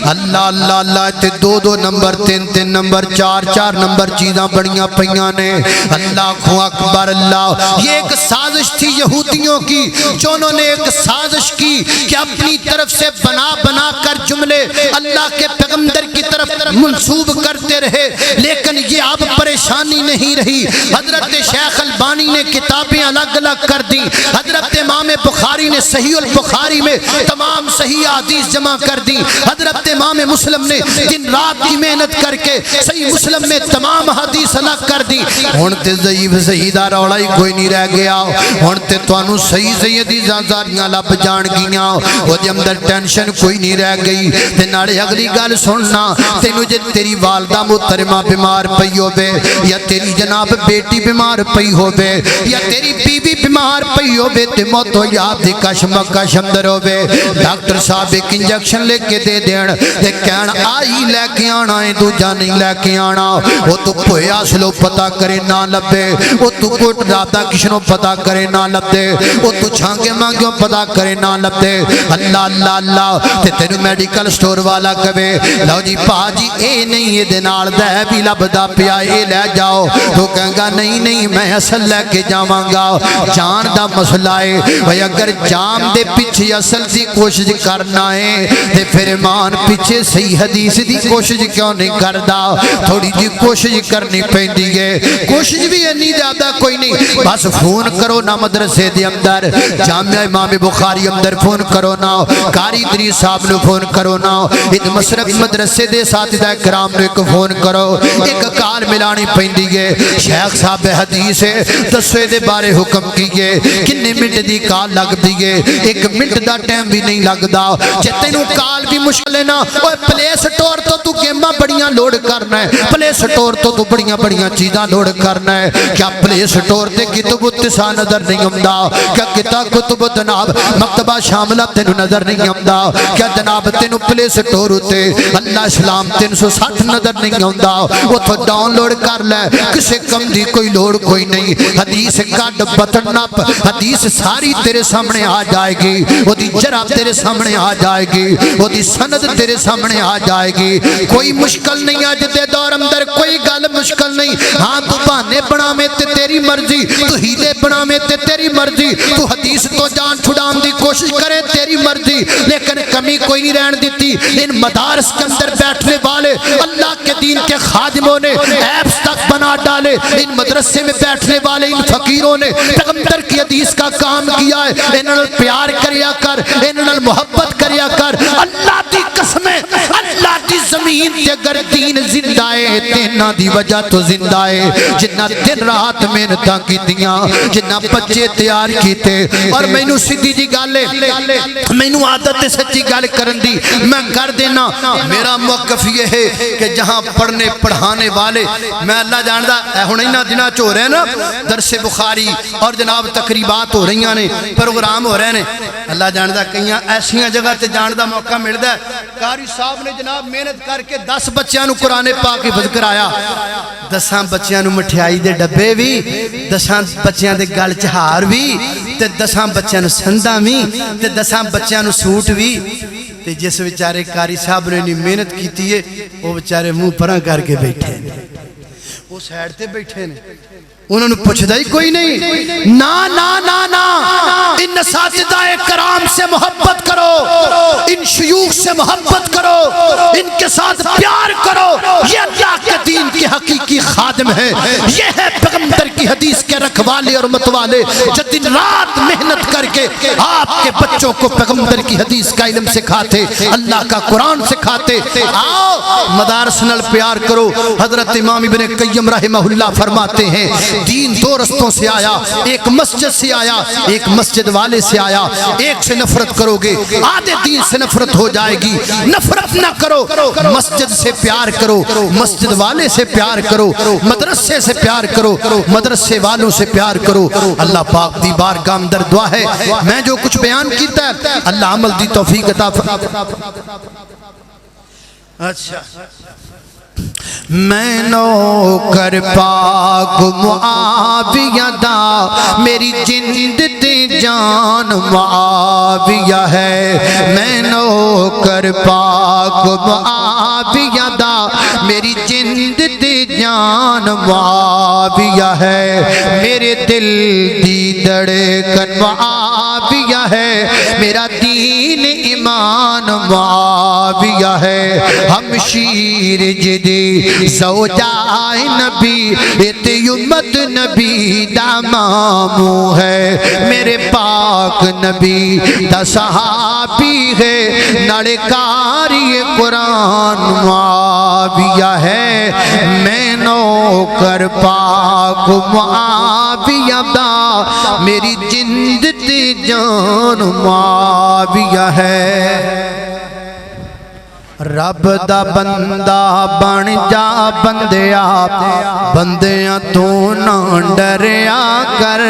اللہ اللہ اللہ، تے دو دو نمبر، تین تین نمبر، چار چار نمبر چیزاں بڑیاں پئیاں نے۔ اللہ اکبر اللہ، یہ ایک سازش تھی یہودیوں کی، جو انہوں نے ایک سازش کی کہ اپنی طرف سے بنا بنا کر جملے اللہ کے پیغمبر کی طرف منسوب کرتے رہے، لیکن یہ اب پریشانی نہیں رہی۔ حضرت شیخ البانی نے کتابیں الگ الگ کر دی، حضرت امام بخاری نے صحیح البخاری میں تمام صحیح حدیث جمع کر دی، حضرت امام مسلم نے دن رات کی محنت کر کے صحیح مسلم میں تمام حدیث الگ کر دی۔ ہن تے ضعیف صحیح دا رولا ہی کوئی نہیں رہ گیا، ہن تے تانوں صحیح صحیح حدیثاں ساریاں لب جان گیاں، او دے اندر ٹینشن کوئی نہیں رہ گئی۔ تے نالے اگلی گل سننا، تینوں جے تیری والدہ محترمہ بیمار پئی ہوے، یا تیری جناب بیٹی بیمار پئی ہوے، یا تیری بیوی بیمار پئی ہوے، تے موت ہو یاد دی کشمکش اندر ہوے، ڈاکٹر صاحب ایک انجیکشن لے کے دے دین، تے کہن آئی لے کے آنا ہے، دوجا نہیں لے کے آنا، وہ تو پویا سلو پتہ کرے نہ لبے، وہ تو کوٹ رابطہ کشنوں پتہ کرے نہ لبے، وہ تو چھانگے مانگیوں پتہ کرے نہ لبے۔ اللہ اللہ اللہ، تے تینو میڈیکل سٹور والا کہے لو جی پاجی اے نہیں یہ دنال دہ بھی لبدا پیا، اے لے جاؤ، تو کہیں گا نہیں نہیں میں اصل لے کے جاواں گا۔ جان دا مسئلہ ہے بھئی، اگر جام دے پیچھے اصل دی کوشش کرنا ہے تے پھر ایمان پیچھے صحیح حدیث دی کوشش کیوں نہیں کردا؟ تھوڑی جی کوشش کرنی پیندی ہے، کوشش بھی اتنی زیادہ کوئی نہیں، بس فون کرو نا مدرسے دے اندر، جامعہ امام بخاری اندر فون کرو نا، قاری ادریس صاحب نو فون کرو نا، ایک مشرف مدرسے دے اساتذہ کرام نو ایک فون کرو، ایک کال ملانی پیندی ہے۔ شیخ صاحب حدیث ہے دسوے دے بارے حکم کی دیئے کنے منٹ دی کال لگ دیئے 1 منٹ دا ٹائم بھی نہیں لگ دا جے تینوں کال بھی مشکل ہے نا پلے سٹور تو گیمہ بڑیاں لوڈ کرنا ہے پلے سٹور تو بڑیاں چیزاں لوڈ کرنا ہے کیا پلے سٹور تے کتب اتسا نظر نہیں امدہ کیا کتب جناب مکتبہ شاملہ تینوں نظر نہیں امدہ کیا جناب تینوں پلے سٹور ہوتے اللہ اسلام 360 نظر نہیں امدہ وہ تو ڈاؤن لوڈ کر لے کسے کم دی کوئی لوڈ کوئی نہیں حدیث کا بٹن نپ حدیث ساری تیرے سامنے آ جائے گی وہ دی جراب تیرے سامنے آ جائے گی وہ دی سند تیرے سامنے آ جائے گی کوئی مشکل نہیں آج دے دور اندر کوئی گل مشکل نہیں ہاں تو بانے بنا میں تے تیری مرضی تو ہیلے بنا میں تے تیری مرضی تو حدیث تو جان چھڑام دی کوشش کرے تیری مرضی لیکن کمی کوئی نہیں رہن دیتی ان مدارس کے اندر بیٹھنے والے اللہ کے دین کے خادموں نے ایپس تک بنا ڈالے ان مدرسے میں بیٹھنے والے ان فقیروں نے پیغمبر کی حدیث کا کام کیا ہے انہوں نے پیار کریا کر انہوں نے محبت کریا کر اللہ دی قسمیں اللہ دی زمین تے اگر دین زندہ ہے تینا دی وجہ تو زندہ ہے جنہ دن رات محنتاں کی دیاں جنہ بچے تیار کیتے اور مینوں سیدھی جی گالے مینوں عادت سچی گال کرن دی میں کر دینا میرا موقف یہ ہے کہ جہاں پڑھنے پڑھانے والے میں اللہ جاندہ ہنینا دنہ چو رہے نا درس بخاری اور جناب تقریبات ہو رہی ہیں پروگرام ہو رہے ہیں اللہ جاندہ کئیاں ایسیاں جگہ تے جاندہ موقع ملتا ہے قاری صاحب نے جناب محنت کر کے 10 بچیاں نو قرآن پاک حفظ کرایا 10 بچیاں نو مٹھائی دے ڈبے بھی 10 بچیاں دے گل چہار بھی تے 10 بچیاں نو سندہ بھی تے 10 بچیاں نو سوٹ بھی تے جس بیچارے قاری صاحب نے محنت کیتی ہے وہ بیچارے منہ پراں کر کے بیٹھے وہ سائیڈ تے بیٹھے نے انہوں نے پوچھتا ہی کوئی نہیں نا نا نا نا ان اساتذہ کرام سے محبت کرو ان شیوخ سے محبت کرو ان کے ساتھ پیار کرو یہ اللہ کے دین کی حقیقی خادم ہے یہ ہے پیغمبر کی حدیث کے رکھوالے اور متوالے جو دن رات محنت کر کے آپ کے بچوں کو پیغمبر کی حدیث کا علم سکھاتے اللہ کا قرآن سکھاتے آؤ مدارس نال پیار کرو حضرت امام ابن قیم رحمہ اللہ فرماتے ہیں دین 2 رستوں سے آیا ایک مسجد سے آیا ایک مسجد والے سے آیا ایک سے نفرت کرو گے آدھے دین سے نفرت ہو جائے گی نفرت نہ کرو مسجد سے پیار کرو مسجد والے سے پیار کرو مدرسے سے پیار کرو مدرسے والوں سے پیار کرو اللہ پاک دی بارگاہ اندر دعا ہے میں جو کچھ بیان کیتا ہے اللہ عمل دی توفیق عطا اچھا میں نوکر پاک معاویہ دا میری جند تے جان معاویہ ہے میں نوکر پاک معاویہ دا میری جند تے جان معاویہ ہے میرے دل دی دھڑکن معاویہ ہے میرا دین ایمان معاویہ ہے ہم شیر جدی زوجائے نبی اتیمت نبی دا مامو ہے میرے پاک نبی دا صحابی ہے نڑکاری قرآن معاویہ ہے میں نوکر پاک معاویہ دا میری جند تے جان معاویہ ہے رب دا بندہ بن جا بندیا بندیاں تو نہ ڈریا کر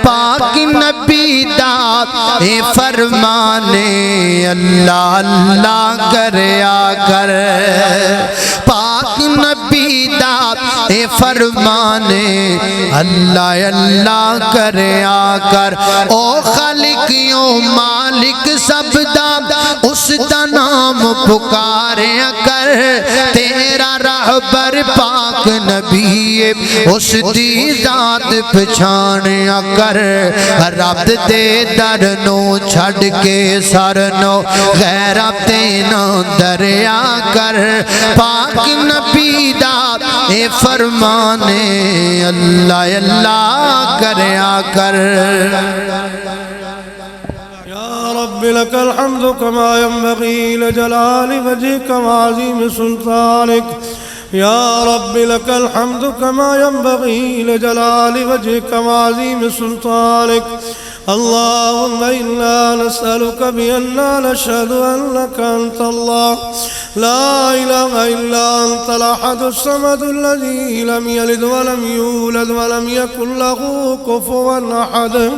پاک نبی دا اے فرمانے اللہ اللہ کریا کر پاک نبی دا اے فرمانے اللہ اللہ کریا کر او خالقیوں مالک سب دا اس دا نام پکاریا کر تیرا رہبر پاک نبی اس دی ذات پچھانیا کر رب دے در نو چھڑ کے سر نو غیرت نہ دریا کر پاک نبی دا اے فرمانے اللہ اللہ کریا کر رب لك الحمد كما ينبغي لجلال وجهك وعظيم سلطانك يا رب لك الحمد كما ينبغي لجلال وجهك وعظيم سلطانك. اللهم إنا نسألك بأننا نشهد أنك أنت الله لا إله إلا أنت الأحد الصمد الذي لم يلد ولم يولد ولم يكن له كفوا أحد.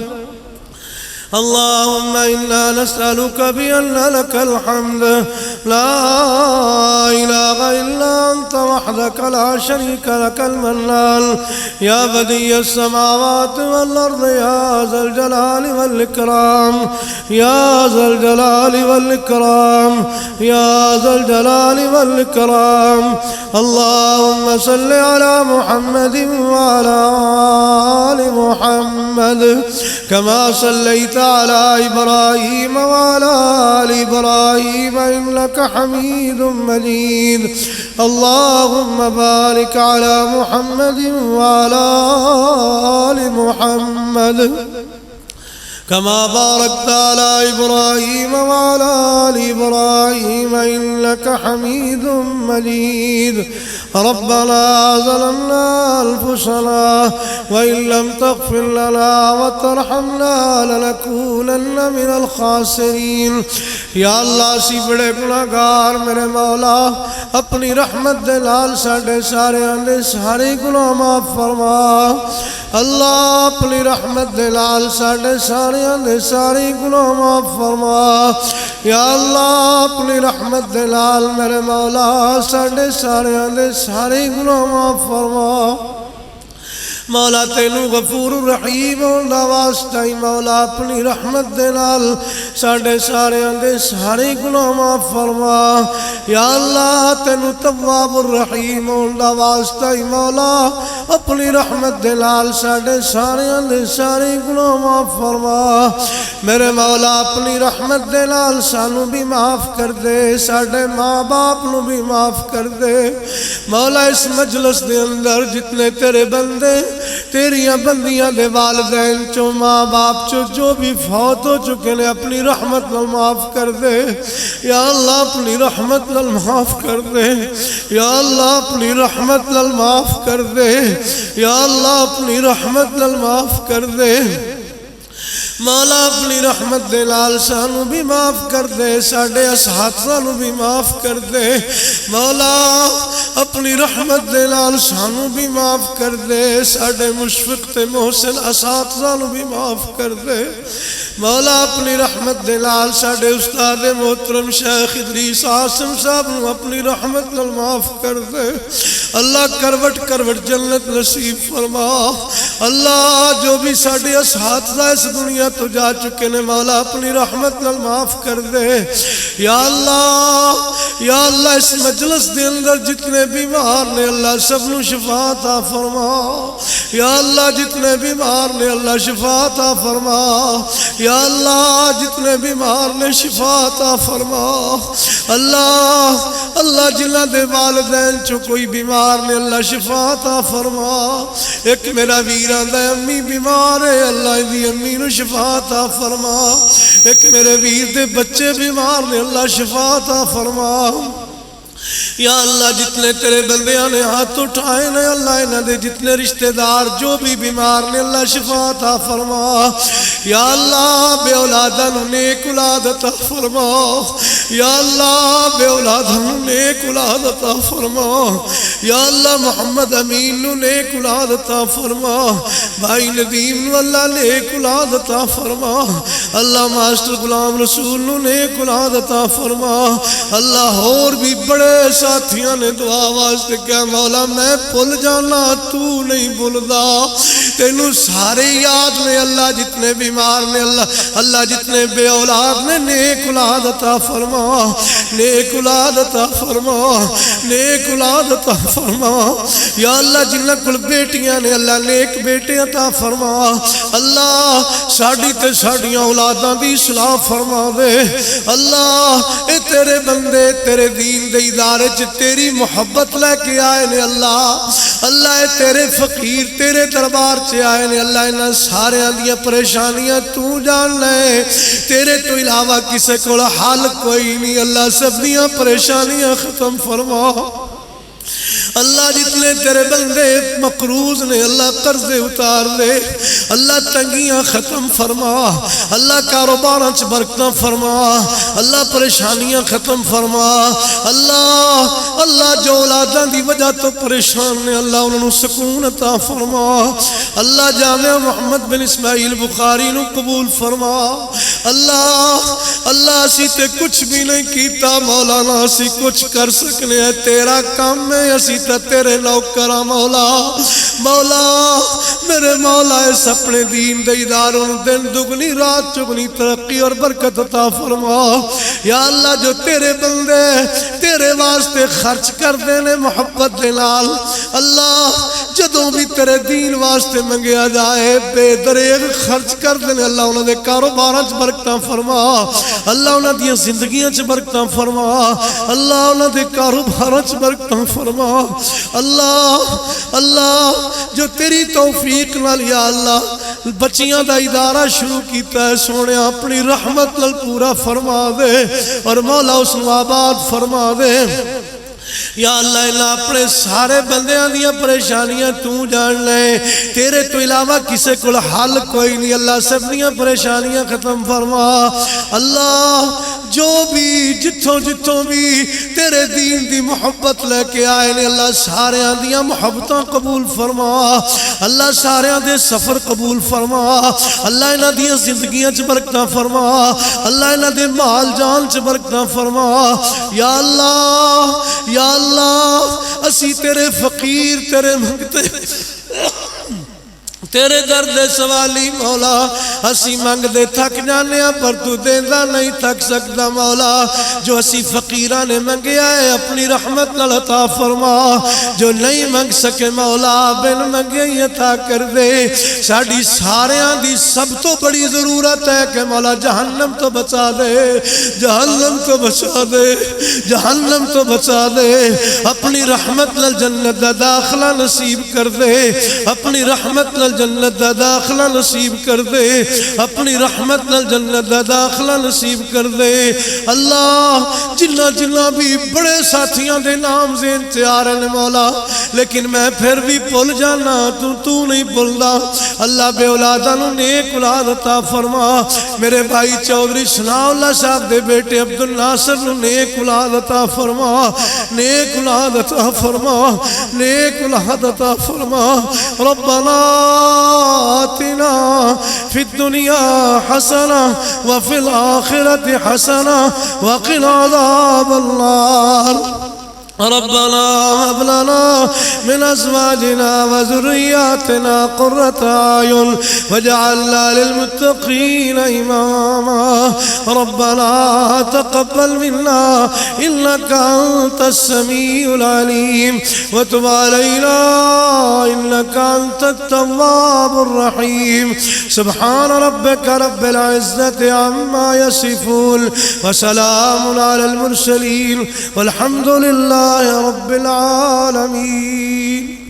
اللهم إنا نسألك بأن لك الحمد لا إله إلا أنت وحدك لا شريك لك المنان يا بديع السماوات والأرض يا ذا الجلال والإكرام يا ذا الجلال والإكرام يا ذا الجلال والإكرام. اللهم صل على محمد وعلى آل محمد كما صليت على إبراهيم وعلى آل إبراهيم إنك حميد مجيد. اللهم بارك على محمد وعلى آل محمد كما باركت على إبراهيم وعلى آل إبراهيم إنك حميد مجيد. ربنا ظلمنا أنفسنا وإن لم تغفر لنا وترحمنا لنكونن من الخاسرين. یا اللہ سی بڑے گناہگار میرے مولا اپنی رحمت دے نال ساڈے سارے گناہ معاف فرما. اللہ اپنی رحمت دے نال ساڈے سارے گناہ معاف فرما. یا اللہ اپنی رحمت دے نال میرے مولا ساڈے سارے گناہ معاف فرما. مولا تینو غفور الرحیم دا واسطہ ہی مولا اپنی رحمت دے نال ساڈے سارے گناہ معاف فرما. یا اللہ تینو تواب الرحیم دا واسطہ ہی مولا اپنی رحمت دے نال ساڈے سارے گناہ معاف فرما. میرے مولا اپنی رحمت دے نال سانو بھی معاف کر دے, ساڈے ماں باپ نو بھی معاف کر دے. مولا اس مجلس دے اندر جتنے تیرے بندے تیریاں بندیاں دے والدین چو ماں باپ چو جو بھی فوت ہو چکے نے اپنی رحمت نال معاف کر دے. یا اللہ اپنی رحمت نال معاف کر دے. یا اللہ اپنی رحمت نال معاف کر دے. یا اللہ اپنی رحمت نال معاف کر دے. مولا اپنی رحمت دے نال سانو بھی معاف کر دے, ساڈے اساتذہ نو بھی معاف کر دے. مولا اپنی رحمت دے نال سانو بھی معاف کر دے, ساڈے مشفق تے محسن اساتذہ نو بھی معاف کر دے. مولا اپنی رحمت دے نال ساڈے استاد محترم شیخ ادریس عاصم صاحب نو اپنی رحمت نال معاف کر دے. اللہ کروٹ جنت نصیب فرما. اللہ جو بھی ساڈے اساتذہ اس دنیا تو جا چکے نے مولا اپنی رحمت نال معاف کر دے. یا اللہ اس مجلس دے اندر جتنے بیمار نے اللہ سب نو شفا عطا فرما. یا اللہ جتنے بیمار نے اللہ شفا عطا فرما. یا اللہ جتنے بیمار نے شفا عطا فرما. اللہ جنہ دے والدین چو کوئی بیمار نے اللہ شفا عطا فرما. ایک میرا ویران دا امی بیمار ہے, اللہ دی امی نو شفا عطا فرما. ایک میرے ویر دے بچے بیمار نے اللہ شفا عطا فرما. یا اللہ جتنے تیرے بندیاں نے ہاتھ اٹھائے نے اللہ انہاں دے جتنے رشتہ دار جو بھی بیمار نے اللہ شفا عطا فرما. یا اللہ بے اولاداں نو نیک اولاد عطا فرما. یا اللہ بے اولاداں نو نیک اولاد عطا فرما. یا اللہ محمد امین نو نیک اولاد عطا فرما. بھائی ندیم نو اللہ نیک اولاد عطا فرما. اللہ ماسٹر غلام رسول نو نیک اولاد عطا فرما. اللہ اور بھی بڑے ساتھیاں نے دعا واسطے کہا مولا میں بھول جانا تو نہیں بھولدا, تینوں سارے یاد نے. اللہ جتنے بیمار نے اللہ جتنے بے اولاد نے نیک اولاد عطا فرما. نیک اولاد عطا فرما. نیک اولاد عطا فرما. یا اللہ جنہاں کول بیٹیاں نے اللہ نیک بیٹے عطا فرما. اللہ ساڈی تے ساڈیاں اولاداں دی اصلاح فرما دے. اللہ اے تیرے بندے تیرے دین دے ادارے چ تیری محبت لے کے آئے نے. اللہ اے تیرے فقیر تیرے دربار چ آئے نے. اللہ انہاں سارے دیاں پریشانیاں تو جان لے, تیرے تو علاوہ کسے کول حل کوئی نہیں. اللہ سب دیاں پریشانیاں ختم فرما. اللہ جتنے تیرے بندے مقروض نے اللہ قرضے اتار دے، اللہ تنگیاں ختم فرما، اللہ کاروباراں چ برکتاں فرما، اللہ پریشانیاں ختم فرما، اللہ جو اولاداں دی وجہ تو پریشان نے اللہ انہوں سکون عطا فرما، اللہ جامعہ محمد بن اسماعیل بخاری نو قبول فرما، اللہ اسی تے کچھ بھی نہیں کیتا مولانا، اسی کچھ کر سکنے ہیں تیرا کام ہے، اسی تے تیرے نوکرا مولا میرے مولا اس اپنے دین دے اداروں دن دگنی رات چگنی ترقی اور برکت عطا فرما، یا اللہ جو تیرے بندے تیرے واسطے خرچ کر دینے محبت دے نال، اللہ جدوں بھی تیرے دین واسطے منگیا جائے بے دریغ خرچ کر دینے، اللہ انہوں نے کاروباراں چ برکتاں فرما، اللہ انہوں نے زندگیاں چ برکتاں فرما، اللہ انہوں نے کاروباراں چ برکتاں فرما، اللہ جو تیری توفیق نال یا اللہ بچیاں دا ادارہ شروع کیتا ہے سونے اپنی رحمت نال پورا فرما دے اور مولا اس نو آباد فرما دے، یا اللہ اپنے سارے بندیاں دیا پریشانیاں تو جان لے، تیرے تو علاوہ کسے کو حل کوئی نہیں، اللہ سب دیا پریشانیاں ختم فرما، اللہ جو بھی جتوں بھی تیرے دین دی محبت لے کے آئے نے اللہ سارے دیا محبتاں قبول فرما، اللہ سارے دے سفر قبول فرما، اللہ انہاں دیا زندگیاں چ برکتاں فرما، اللہ انہاں دے مال جان چ برکتاں فرما، یا اللہ اسی تیرے فقیر تیرے منگتے تیرے درد سوالی مولا، اسی منگ دے تھک جانے پر تو دیندہ نہیں تھک سکتا مولا، جو اسی فقیران نے منگیا ہے اپنی رحمت نال عطا فرما، جو نہیں منگ سکے مولا بن منگے ہی عطا کر دے، ساڑی ساریاں دی سب تو بڑی ضرورت ہے کہ مولا جہنم تو بچا دے، جہنم تو بچا دے، جہنم تو بچا دے، اپنی رحمت نال جنت دا داخلہ نصیب کر دے، اپنی رحمت نال جنت دا داخلہ نصیب کر دے، اپنی رحمت نال جنت دا داخلہ نصیب کر دے، اللہ جنہ بھی بڑے ساتھیاں دے نام زین تیار ہیں مولا، لیکن میں پھر بھی بھول جانا تو نہیں بھولدا، اللہ بے اولادہ نو نیک اولاد عطا فرما، میرے بھائی چودھری ثناء اللہ صاحب دے بیٹے عبدالناصر نو نیک اولاد عطا فرما، نیک اولاد عطا فرما، نیک اولاد عطا فرما، ربنا آتنا فی الدنیا حسنہ وفی الآخرت حسنہ وقنا عذاب النار، ربنا هب لنا من ازواجنا وذرياتنا قرة اعين واجعلنا للمتقين اماما، ربنا تقبل منا انك انت السميع العليم وتب علينا انك انت التواب الرحيم، سبحان ربك رب العزة عما يصفون وسلام على المرسلين والحمد لله رب العالمين.